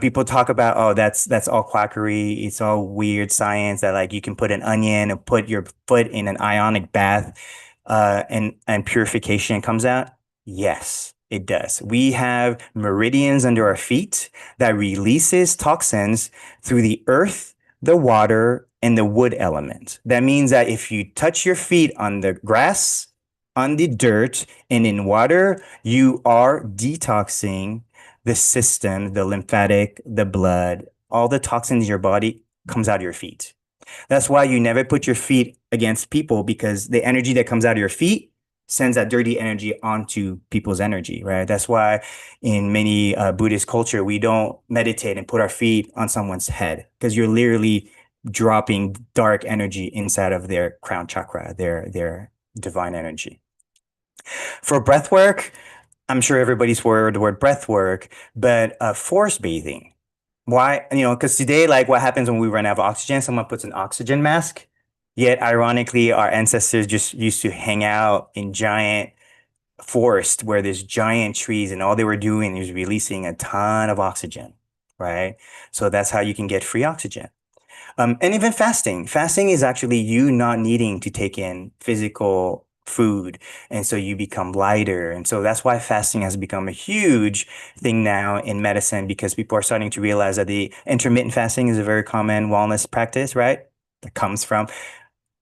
People talk about, oh, that's all quackery. It's all weird science that like you can put an onion and put your foot in an ionic bath, and purification comes out. Yes, it does. We have meridians under our feet that releases toxins through the earth, the water, and the wood element. That means that if you touch your feet on the grass, on the dirt, and in water, you are detoxing the system, the lymphatic, the blood, all the toxins in your body comes out of your feet. That's why you never put your feet against people because the energy that comes out of your feet sends that dirty energy onto people's energy, right? That's why in many Buddhist culture, we don't meditate and put our feet on someone's head because you're literally dropping dark energy inside of their crown chakra, their divine energy. For breath work, I'm sure everybody's heard the word breath work, but forest bathing. Why? You know, because today, like what happens when we run out of oxygen, someone puts an oxygen mask. Yet, ironically, our ancestors just used to hang out in giant forest where there's giant trees, and all they were doing is releasing a ton of oxygen, right? So that's how you can get free oxygen. And even fasting. Fasting is actually you not needing to take in physical food. And so you become lighter. And so that's why fasting has become a huge thing now in medicine because people are starting to realize that the intermittent fasting is a very common wellness practice, right? that comes from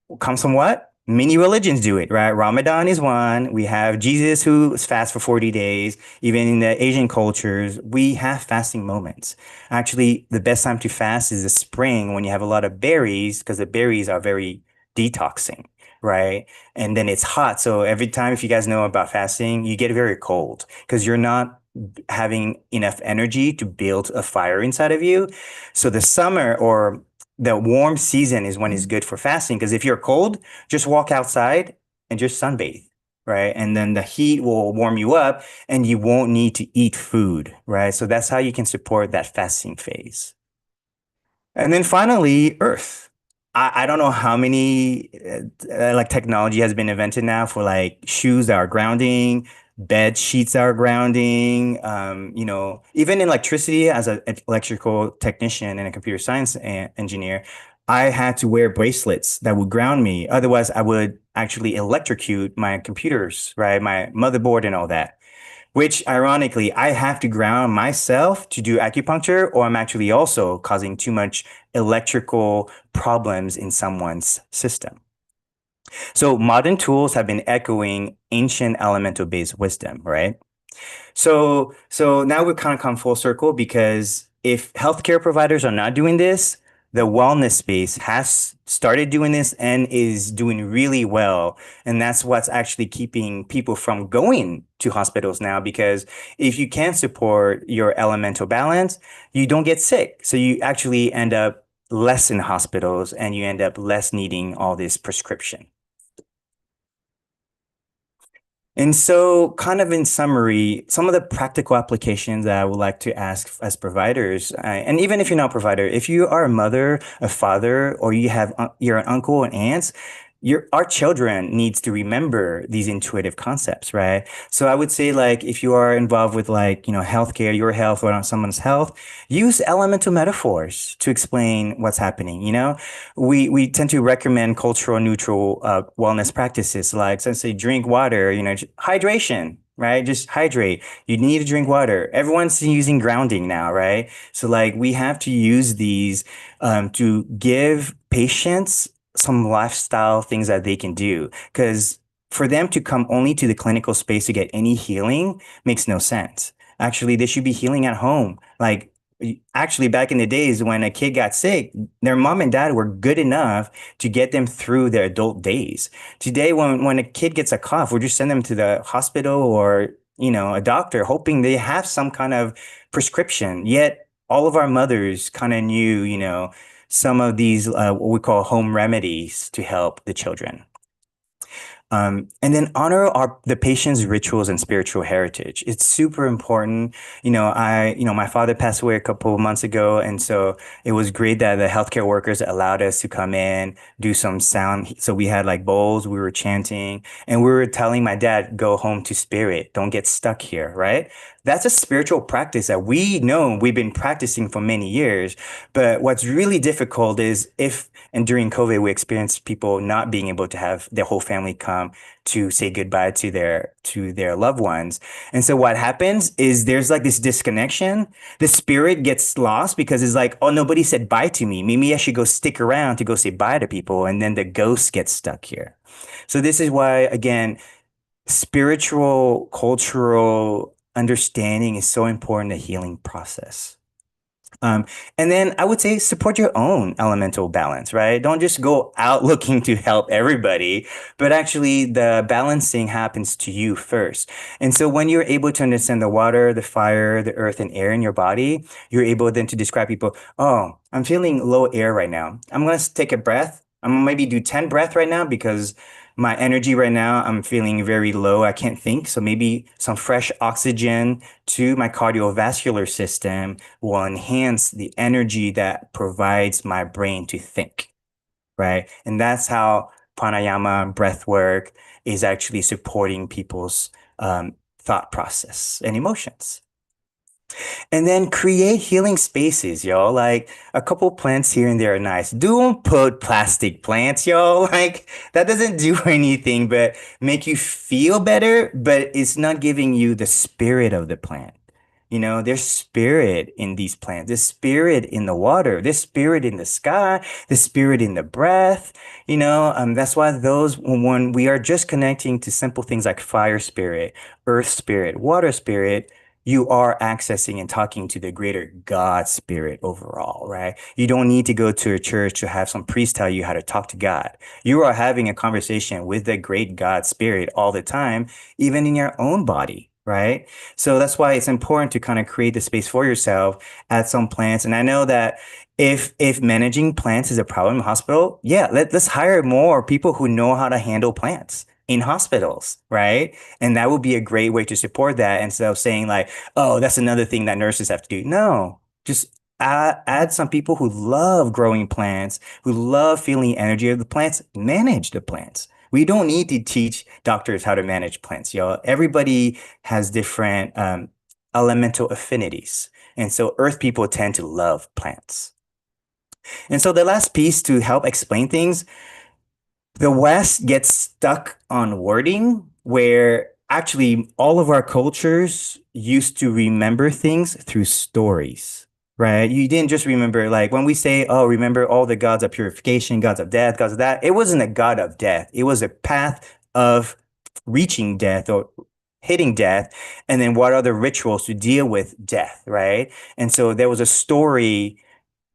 what? Many religions do it, right? Ramadan is one. We have Jesus who fasts for 40 days. Even in the Asian cultures, we have fasting moments. Actually, the best time to fast is the spring when you have a lot of berries, because the berries are very detoxing, right? And then it's hot. So every time, if you guys know about fasting, you get very cold because you're not having enough energy to build a fire inside of you. So the summer or the warm season is when it's good for fasting because if you're cold, just walk outside and just sunbathe, right? And then the heat will warm you up and you won't need to eat food, right? So that's how you can support that fasting phase. And then finally, Earth. I don't know how many like technology has been invented now for like shoes that are grounding, bed sheets that are grounding. Even in electricity as an electrical technician and a computer science engineer, I had to wear bracelets that would ground me. Otherwise, I would actually electrocute my computers, right? My motherboard and all that. Which ironically, I have to ground myself to do acupuncture, or I'm actually also causing too much electrical problems in someone's system. So modern tools have been echoing ancient elemental based wisdom, right? So now we kind of come full circle because if healthcare providers are not doing this, the wellness space has started doing this and is doing really well. And that's what's actually keeping people from going to hospitals now, because if you can't support your elemental balance, you don't get sick. So you actually end up less in hospitals and you end up less needing all this prescription. And so, kind of in summary, some of the practical applications that I would like to ask as providers, and even if you're not a provider, if you are a mother, a father, or you're an uncle and aunts, our children needs to remember these intuitive concepts, right? So I would say, like, if you are involved with healthcare, your health or someone's health, use elemental metaphors to explain what's happening. We tend to recommend cultural neutral wellness practices, like let's say drink water, hydration, right? Just hydrate. You need to drink water. Everyone's using grounding now, right? So like we have to use these to give patients some lifestyle things that they can do, because for them to come only to the clinical space to get any healing makes no sense. Actually, they should be healing at home. Like actually back in the days when a kid got sick, their mom and dad were good enough to get them through their adult days. Today, when a kid gets a cough, we just send them to the hospital or, a doctor, hoping they have some kind of prescription. Yet all of our mothers kind of knew, some of these what we call home remedies to help the children. And then honor the patient's rituals and spiritual heritage. It's super important. My father passed away a couple of months ago. And so it was great that the healthcare workers allowed us to come in, do some sound. So we had like bowls, we were chanting, and we were telling my dad, go home to spirit. Don't get stuck here, right? That's a spiritual practice that we know we've been practicing for many years. But what's really difficult is and during COVID, we experienced people not being able to have their whole family come to say goodbye to their loved ones. And so what happens is there's like this disconnection. The spirit gets lost because it's like, oh, nobody said bye to me. Maybe I should go stick around to go say bye to people. And then the ghost gets stuck here. So this is why, again, spiritual, cultural understanding is so important in the healing process. And then I would say support your own elemental balance, right? Don't just go out looking to help everybody, but actually the balancing happens to you first. And so when you're able to understand the water, the fire, the earth, and air in your body, you're able then to describe people, oh, I'm feeling low air right now. I'm going to take a breath. I'm going to maybe do 10 breath right now because my energy right now, I'm feeling very low. I can't think. So maybe some fresh oxygen to my cardiovascular system will enhance the energy that provides my brain to think, right? And that's how pranayama, breath work is actually supporting people's thought process and emotions. And then create healing spaces, y'all. Like a couple plants here and there are nice. Don't put plastic plants, y'all. Like that doesn't do anything but make you feel better, but it's not giving you the spirit of the plant. There's spirit in these plants, there's spirit in the water, there's spirit in the sky, there's spirit in the breath. That's why when we are just connecting to simple things like fire spirit, earth spirit, water spirit, you are accessing and talking to the greater God spirit overall, right? You don't need to go to a church to have some priest tell you how to talk to God. You are having a conversation with the great God spirit all the time, even in your own body, right? So that's why it's important to kind of create the space for yourself, add some plants. And I know that if managing plants is a problem in the hospital, yeah, let's hire more people who know how to handle plants in hospitals, right? And that would be a great way to support that instead of saying like, oh, that's another thing that nurses have to do. No, just add some people who love growing plants, who love feeling the energy of the plants, manage the plants. We don't need to teach doctors how to manage plants, y'all. Everybody has different elemental affinities. And so earth people tend to love plants. And so the last piece to help explain things, the West gets stuck on wording where actually all of our cultures used to remember things through stories, right? You didn't just remember, like when we say, oh, remember all the gods of purification, gods of death, gods of that. It wasn't a god of death. It was a path of reaching death or hitting death. And then what are the rituals to deal with death, right? And so there was a story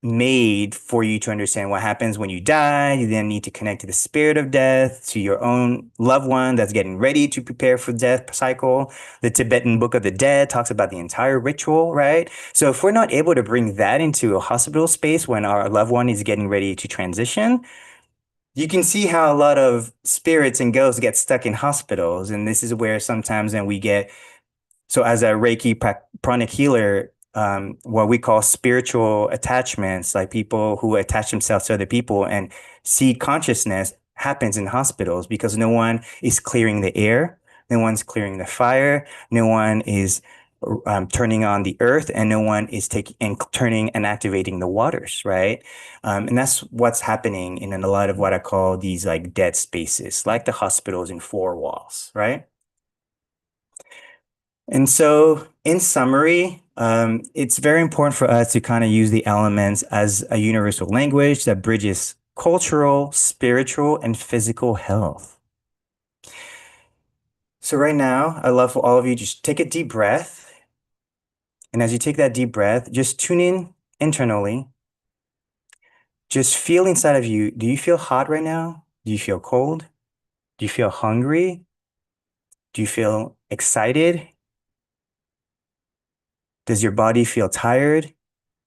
made for you to understand what happens when you die. You then need to connect to the spirit of death, to your own loved one that's getting ready to prepare for death cycle. The Tibetan Book of the Dead talks about the entire ritual, right? So if we're not able to bring that into a hospital space when our loved one is getting ready to transition, you can see how a lot of spirits and ghosts get stuck in hospitals. And this is where sometimes then we get so as a Reiki pranic healer, what we call spiritual attachments, like people who attach themselves to other people and seed consciousness happens in hospitals because no one is clearing the air, no one's clearing the fire, no one is turning on the earth, and no one is taking and turning and activating the waters, right? And that's what's happening in a lot of what I call these like dead spaces, like the hospitals in four walls, right? And so, in summary, it's very important for us to kind of use the elements as a universal language that bridges cultural, spiritual, and physical health. So, right now, I'd love for all of you to just take a deep breath. And as you take that deep breath, just tune in internally. Just feel inside of you. Do you feel hot right now? Do you feel cold? Do you feel hungry? Do you feel excited? Does your body feel tired?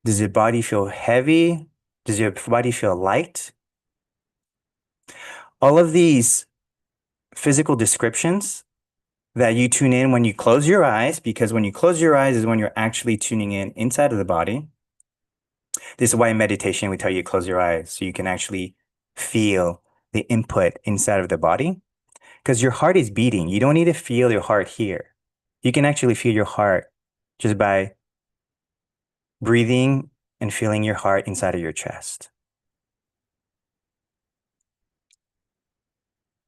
Does your body feel heavy? Does your body feel light? All of these physical descriptions that you tune in when you close your eyes, because when you close your eyes is when you're actually tuning in inside of the body. This is why in meditation we tell you to close your eyes so you can actually feel the input inside of the body, because your heart is beating. You don't need to feel your heart here. You can actually feel your heart just by breathing and feeling your heart inside of your chest.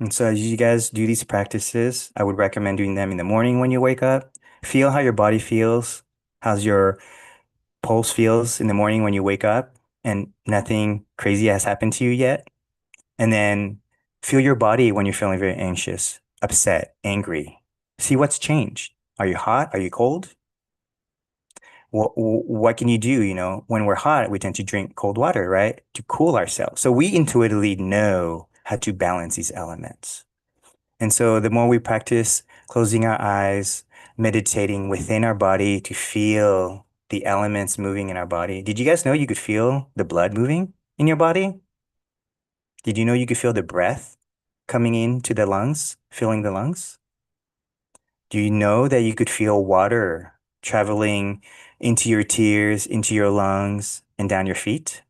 And so as you guys do these practices, I would recommend doing them in the morning when you wake up. Feel how your body feels, how's your pulse feels in the morning when you wake up and nothing crazy has happened to you yet. And then feel your body when you're feeling very anxious, upset, angry. See what's changed. Are you hot? Are you cold? What can you do? When we're hot, we tend to drink cold water, right? To cool ourselves. So we intuitively know how to balance these elements. And so the more we practice closing our eyes, meditating within our body to feel the elements moving in our body. Did you guys know you could feel the blood moving in your body? Did you know you could feel the breath coming into the lungs, filling the lungs? Do you know that you could feel water traveling into your tears, into your lungs, and down your feet?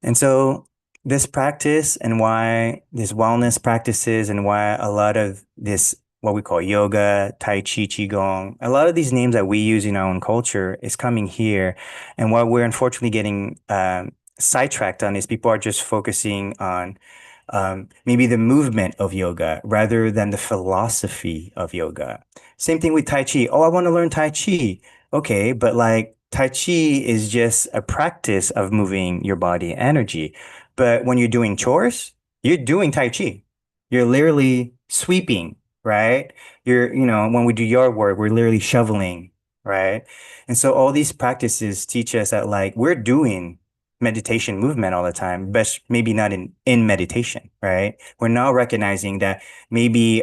And so this practice and why this wellness practices and why a lot of this, what we call yoga, Tai Chi, Qigong, a lot of these names that we use in our own culture is coming here. And what we're unfortunately getting sidetracked on is people are just focusing on maybe the movement of yoga rather than the philosophy of yoga. Same thing with Tai Chi. Oh, I want to learn Tai Chi. Okay, but like Tai Chi is just a practice of moving your body energy. But when you're doing chores, you're doing Tai Chi. You're literally sweeping, right? When we do yard work, we're literally shoveling, right? And so all these practices teach us that like we're doing meditation movement all the time, but maybe not in meditation, right? We're now recognizing that maybe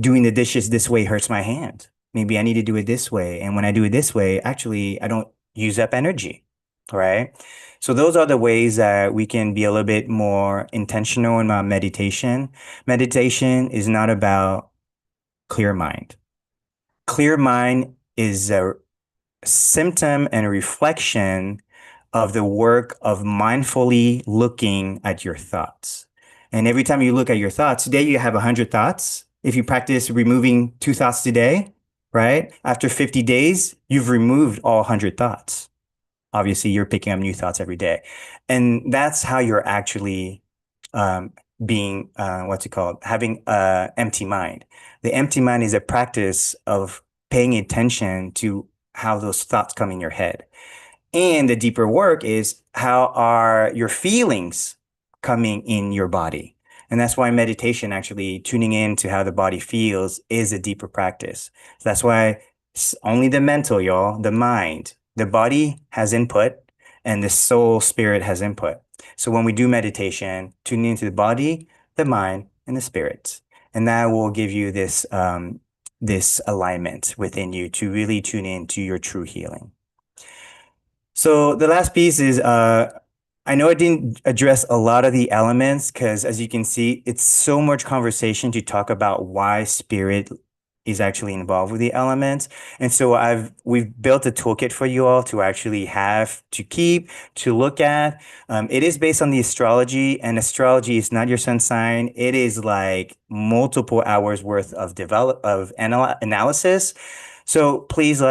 doing the dishes this way hurts my hand. Maybe I need to do it this way. And when I do it this way, actually, I don't use up energy, right? So those are the ways that we can be a little bit more intentional in our meditation. Meditation is not about clear mind. Clear mind is a symptom and a reflection of the work of mindfully looking at your thoughts. And every time you look at your thoughts, today you have 100 thoughts. If you practice removing 2 thoughts today, right? After 50 days, you've removed all 100 thoughts. Obviously, you're picking up new thoughts every day. And that's how you're actually being, what's it called? Having an empty mind. The empty mind is a practice of paying attention to how those thoughts come in your head. And the deeper work is how are your feelings coming in your body? And that's why meditation, actually tuning in to how the body feels, is a deeper practice. So that's why it's only the mental, y'all, the mind, the body has input and the soul spirit has input. So when we do meditation, tuning into the body, the mind, and the spirit, and that will give you this alignment within you to really tune in to your true healing. So the last piece is I know I didn't address a lot of the elements because as you can see, it's so much conversation to talk about why spirit is actually involved with the elements. And so we've built a toolkit for you all to actually have to keep, to look at. It is based on the astrology, and astrology is not your sun sign. It is like multiple hours worth of analysis. So please,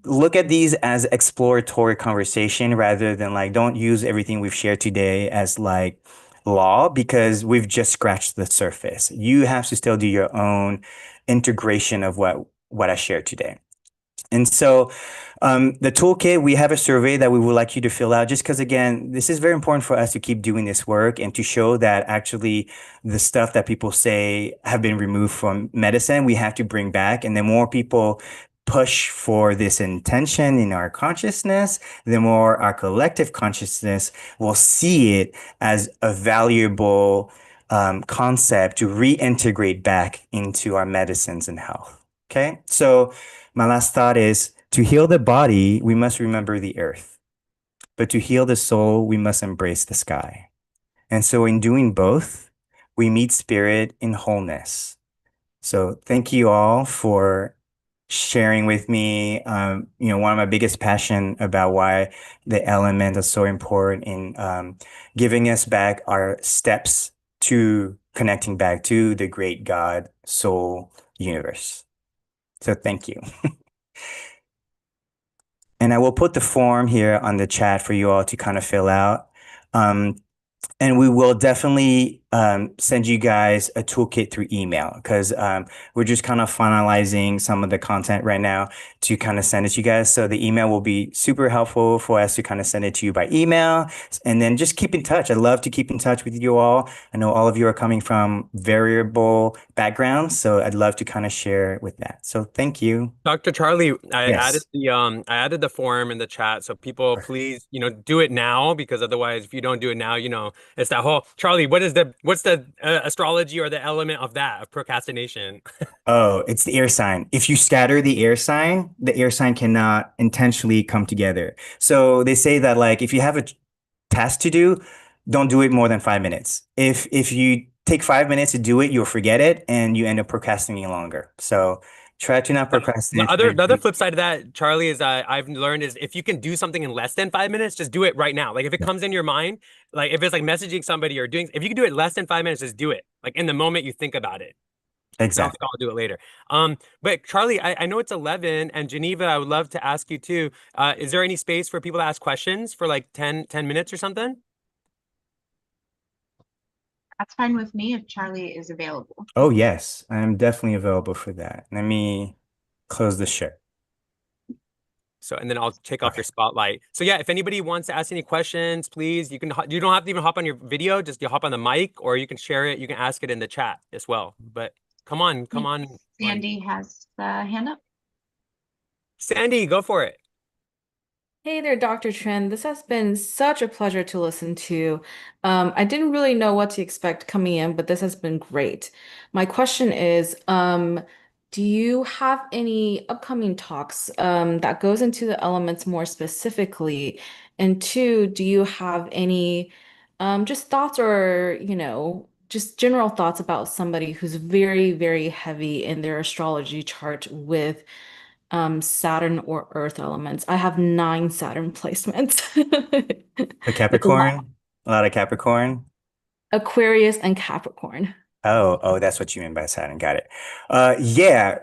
look at these as exploratory conversation rather than like, don't use everything we've shared today as like law because we've just scratched the surface. You have to still do your own integration of what I shared today. And so the toolkit, we have a survey that we would like you to fill out just because, again, this is very important for us to keep doing this work and to show that actually the stuff that people say have been removed from medicine, we have to bring back. And the more people push for this intention in our consciousness, the more our collective consciousness will see it as a valuable concept to reintegrate back into our medicines and health. Okay, so my last thought is to heal the body, we must remember the earth. But to heal the soul, we must embrace the sky. And so in doing both, we meet spirit in wholeness. So thank you all for sharing with me, one of my biggest passion about why the element is so important in giving us back our steps to connecting back to the great God, soul, universe. So thank you. And I will put the form here on the chat for you all to kind of fill out. And we will definitely send you guys a toolkit through email because we're just kind of finalizing some of the content right now to kind of send it to you guys. So the email will be super helpful for us to kind of send it to you by email. And then just keep in touch. I'd love to keep in touch with you all. I know all of you are coming from variable backgrounds, so I'd love to kind of share with that. So thank you. Dr. Charlie, Yes. I added the form in the chat, so people please, do it now because otherwise, if you don't do it now, it's that whole Charlie. What's the astrology or the element of that of procrastination? Oh, it's the air sign. If you scatter the air sign cannot intentionally come together. So they say that like if you have a task to do, don't do it more than 5 minutes. If you take 5 minutes to do it, you'll forget it and you end up procrastinating longer. So try to not The procrastinate. other the other flip side of that, Charlie, is I've learned is if you can do something in less than 5 minutes, just do it right now. Like if it Yeah, comes in your mind, like if it's like messaging somebody or doing, if you can do it less than 5 minutes, just do it. Like in the moment you think about it. exactly. I'll do it later. But Charlie, I know it's 11 and Geneva, I would love to ask you too. Is there any space for people to ask questions for like ten minutes or something? That's fine with me if Charlie is available. Oh, yes, I'm definitely available for that. Let me close the share. So, and then I'll take off Okay. your spotlight. So yeah, if anybody wants to ask any questions, please, you don't have to even hop on your video, just you hop on the mic, or you can share it, you can ask it in the chat as well. But come on. Sandy has the hand up. Sandy, go for it. Hey there, Dr. Trin. This has been such a pleasure to listen to. I didn't really know what to expect coming in, but this has been great. My question is, do you have any upcoming talks that goes into the elements more specifically? And two, do you have any just thoughts or, just general thoughts about somebody who's very, very heavy in their astrology chart with Saturn or Earth elements? I have 9 Saturn placements. The It's a lot. Capricorn, a lot of Capricorn. Aquarius and Capricorn. Oh, that's what you mean by Saturn. Got it. Yeah.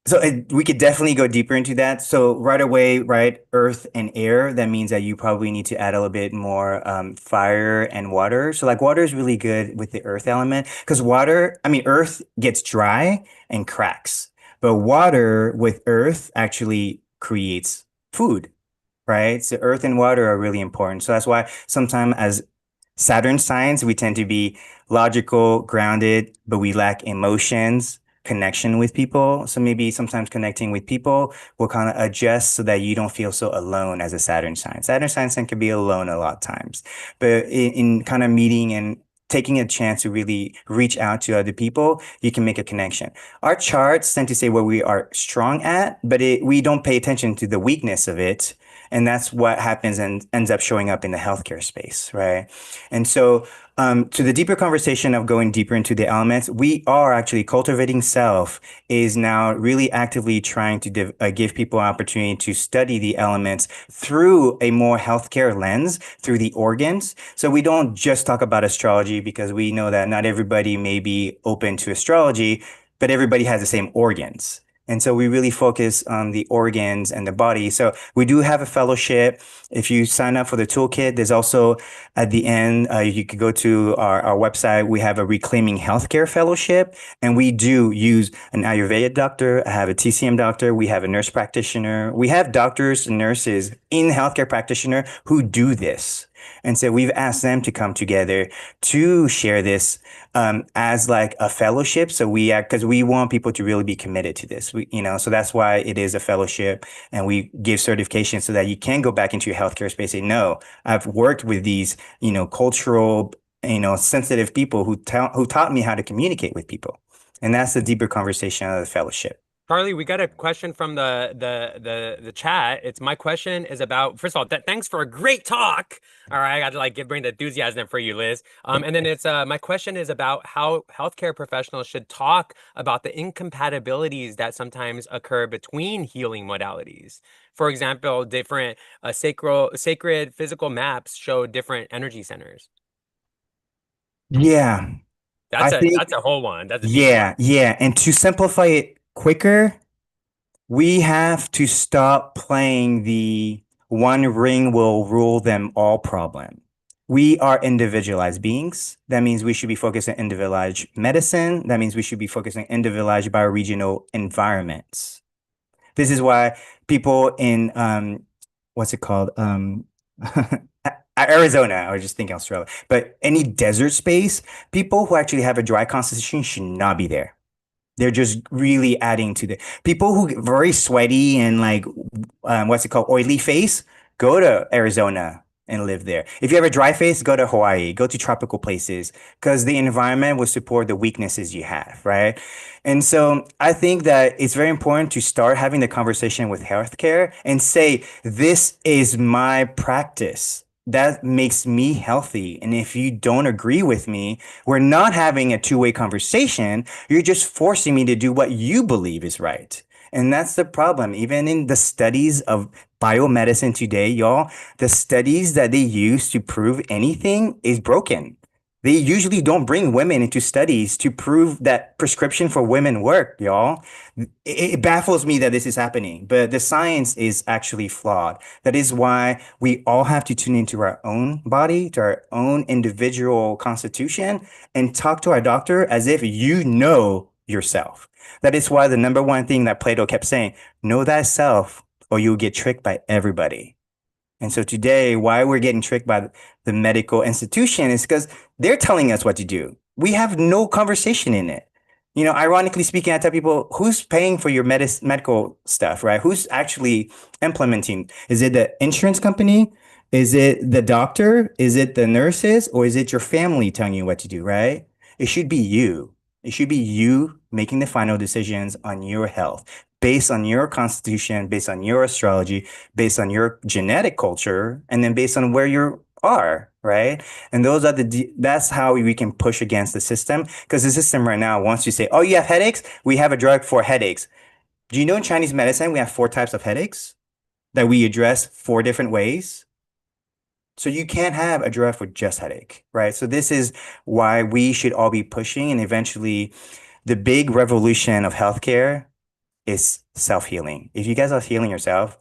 So we could definitely go deeper into that. So right away, right, earth and air, that means that you probably need to add a little bit more fire and water. So like water is really good with the earth element because earth gets dry and cracks, but water with earth actually creates food, right? So earth and water are really important. So that's why sometimes as Saturn signs, we tend to be logical, grounded, but we lack emotions, connection with people. So maybe sometimes connecting with people will kind of adjust so that you don't feel so alone as a Saturn sign. Saturn signs can be alone a lot of times, but in kind of meeting and taking a chance to really reach out to other people, you can make a connection. Our charts tend to say where we are strong at, but we don't pay attention to the weakness of it. And that's what happens and ends up showing up in the healthcare space, right? And so, to the deeper conversation of going deeper into the elements, we are actually cultivating self is now really actively trying to give people an opportunity to study the elements through a more healthcare lens, through the organs. So we don't just talk about astrology because we know that not everybody may be open to astrology, but everybody has the same organs. And so we really focus on the organs and the body. So we do have a fellowship. If you sign up for the toolkit, there's also at the end, you could go to our website. We have a Reclaiming Healthcare Fellowship, and we do use an Ayurveda doctor. I have a TCM doctor. We have a nurse practitioner. We have doctors and nurses in healthcare practitioner who do this. And so we've asked them to come together to share this as like a fellowship. So because we want people to really be committed to this. So that's why it is a fellowship, and we give certification so that you can go back into your healthcare space and no, I've worked with these, cultural, sensitive people who taught me how to communicate with people. And that's the deeper conversation of the fellowship. Charlie, we got a question from the chat. It's my question is about, first of all, thanks for a great talk. All right, I got to bring the enthusiasm for you, Liz. And then it's my question is about how healthcare professionals should talk about the incompatibilities that sometimes occur between healing modalities. For example, different sacred physical maps show different energy centers. Yeah, I think That's a whole one. That's a deep one. yeah. And to simplify it quicker, we have to stop playing the one ring will rule them all problem. We are individualized beings. That means we should be focused on individualized medicine. That means we should be focused on individualized bioregional environments. This is why people in what's it called? Arizona, I was just thinking Australia, but any desert space, people who actually have a dry constitution should not be there. They're just really adding to the people who get very sweaty and what's it called, oily face, go to Arizona and live there. If you have a dry face, go to Hawaii, go to tropical places because the environment will support the weaknesses you have, right? And so I think that it's very important to start having the conversation with healthcare and say, this is my practice. That makes me healthy. And if you don't agree with me, we're not having a two-way conversation. You're just forcing me to do what you believe is right. And that's the problem. Even in the studies of biomedicine today, y'all, the studies that they use to prove anything is broken. They usually don't bring women into studies to prove that prescription for women work, y'all. It baffles me that this is happening, but the science is actually flawed. That is why we all have to tune into our own body, to our own individual constitution, and talk to our doctor as if you know yourself. That is why the number one thing that Plato kept saying, know thyself, or you'll get tricked by everybody. And so today, why we're getting tricked by the medical institution is because they're telling us what to do. We have no conversation in it. Ironically speaking, I tell people, who's paying for your medical stuff, right? Who's actually implementing? Is it the insurance company? Is it the doctor? Is it the nurses? Or is it your family telling you what to do, right? It should be you. It should be you making the final decisions on your health based on your constitution, based on your astrology, based on your genetic culture, and then based on where you are, right? And that's how we can push against the system, because the system right now wants to say, oh, you have headaches? We have a drug for headaches. Do you know in Chinese medicine, we have 4 types of headaches that we address 4 different ways? So you can't have a drug for just headache, right? So this is why we should all be pushing, and eventually the big revolution of healthcare is self-healing. If you guys are healing yourself,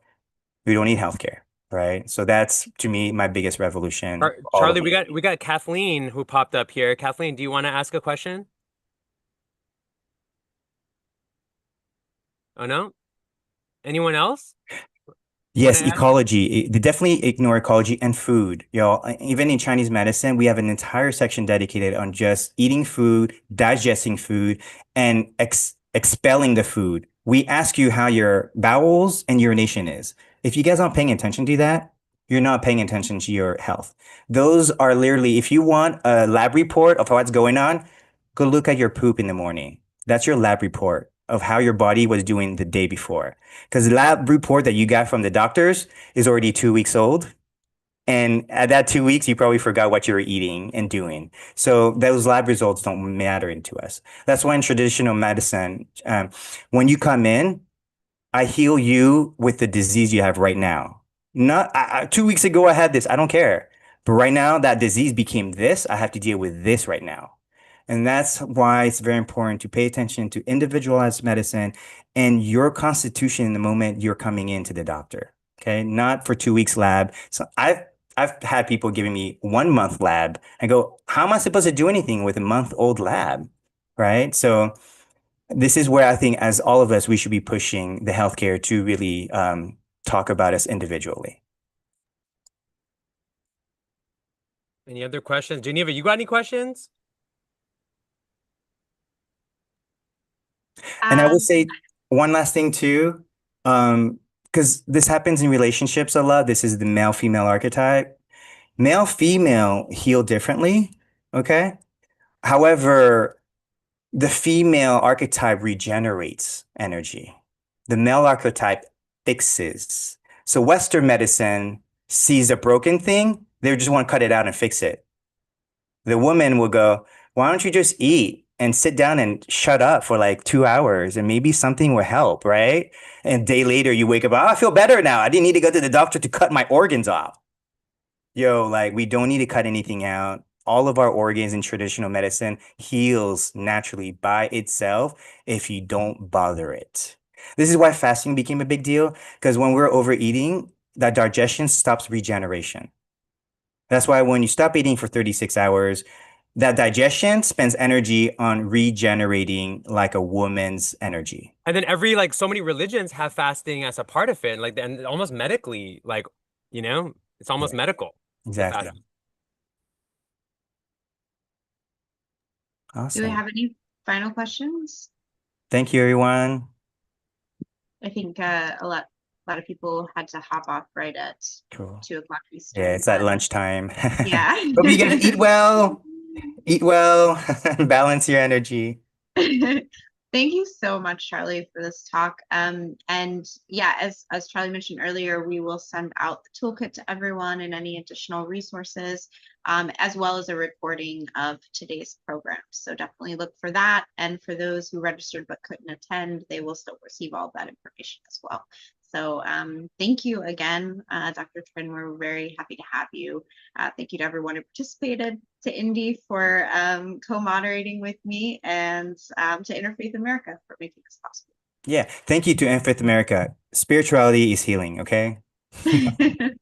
we don't need healthcare, right? So that's, to me, my biggest revolution. Charlie, we got Kathleen who popped up here. Kathleen, do you want to ask a question? Oh no? Anyone else? Yes, ecology. They definitely ignore ecology and food. Even in Chinese medicine, we have an entire section dedicated on just eating food, digesting food, and expelling the food. We ask you how your bowels and urination is. If you guys aren't paying attention to that, you're not paying attention to your health. Those are literally, if you want a lab report of what's going on, go look at your poop in the morning. That's your lab report of how your body was doing the day before. Because the lab report that you got from the doctors is already 2 weeks old. And at that 2 weeks, you probably forgot what you were eating and doing. So those lab results don't matter to us. That's why in traditional medicine, when you come in, I heal you with the disease you have right now. Not 2 weeks ago, I had this. I don't care. But right now, that disease became this. I have to deal with this right now. And that's why it's very important to pay attention to individualized medicine and your constitution in the moment you're coming into the doctor. Okay. Not for 2 weeks lab. So I've had people giving me 1 month lab. I go, how am I supposed to do anything with a month-old lab? Right. So this is where I think, as all of us, we should be pushing the healthcare to really talk about us individually. Any other questions? Geneva, you got any questions? And I will say one last thing too, because this happens in relationships a lot. This is the male-female archetype. Male-female heal differently, okay? However, the female archetype regenerates energy. The male archetype fixes. So Western medicine sees a broken thing, they just want to cut it out and fix it. The woman will go, why don't you just eat and sit down and shut up for like 2 hours and maybe something will help, right? And a day later you wake up, oh, I feel better now. I didn't need to go to the doctor to cut my organs off. We don't need to cut anything out. All of our organs in traditional medicine heals naturally by itself if you don't bother it. This is why fasting became a big deal, because when we're overeating, that digestion stops regeneration. That's why when you stop eating for 36 hours, that digestion spends energy on regenerating like a woman's energy. And then so many religions have fasting as a part of it, and almost medically, it's almost medical. Exactly. Awesome. Do we have any final questions? Thank you, everyone. I think a lot of people had to hop off right at Cool. 2 o'clock Eastern. Yeah, it's at lunchtime. Yeah. Hope you guys eat well, balance your energy. Thank you so much, Charlie, for this talk. And yeah, as Charlie mentioned earlier, we will send out the toolkit to everyone and any additional resources, as well as a recording of today's program. So definitely look for that. And for those who registered but couldn't attend, they will still receive all that information as well. So thank you again, Dr. Trin. We're very happy to have you. Thank you to everyone who participated. to Indy for co-moderating with me, and to Interfaith America for making this Yeah, thank you to Interfaith America. Spirituality is healing, okay? possible.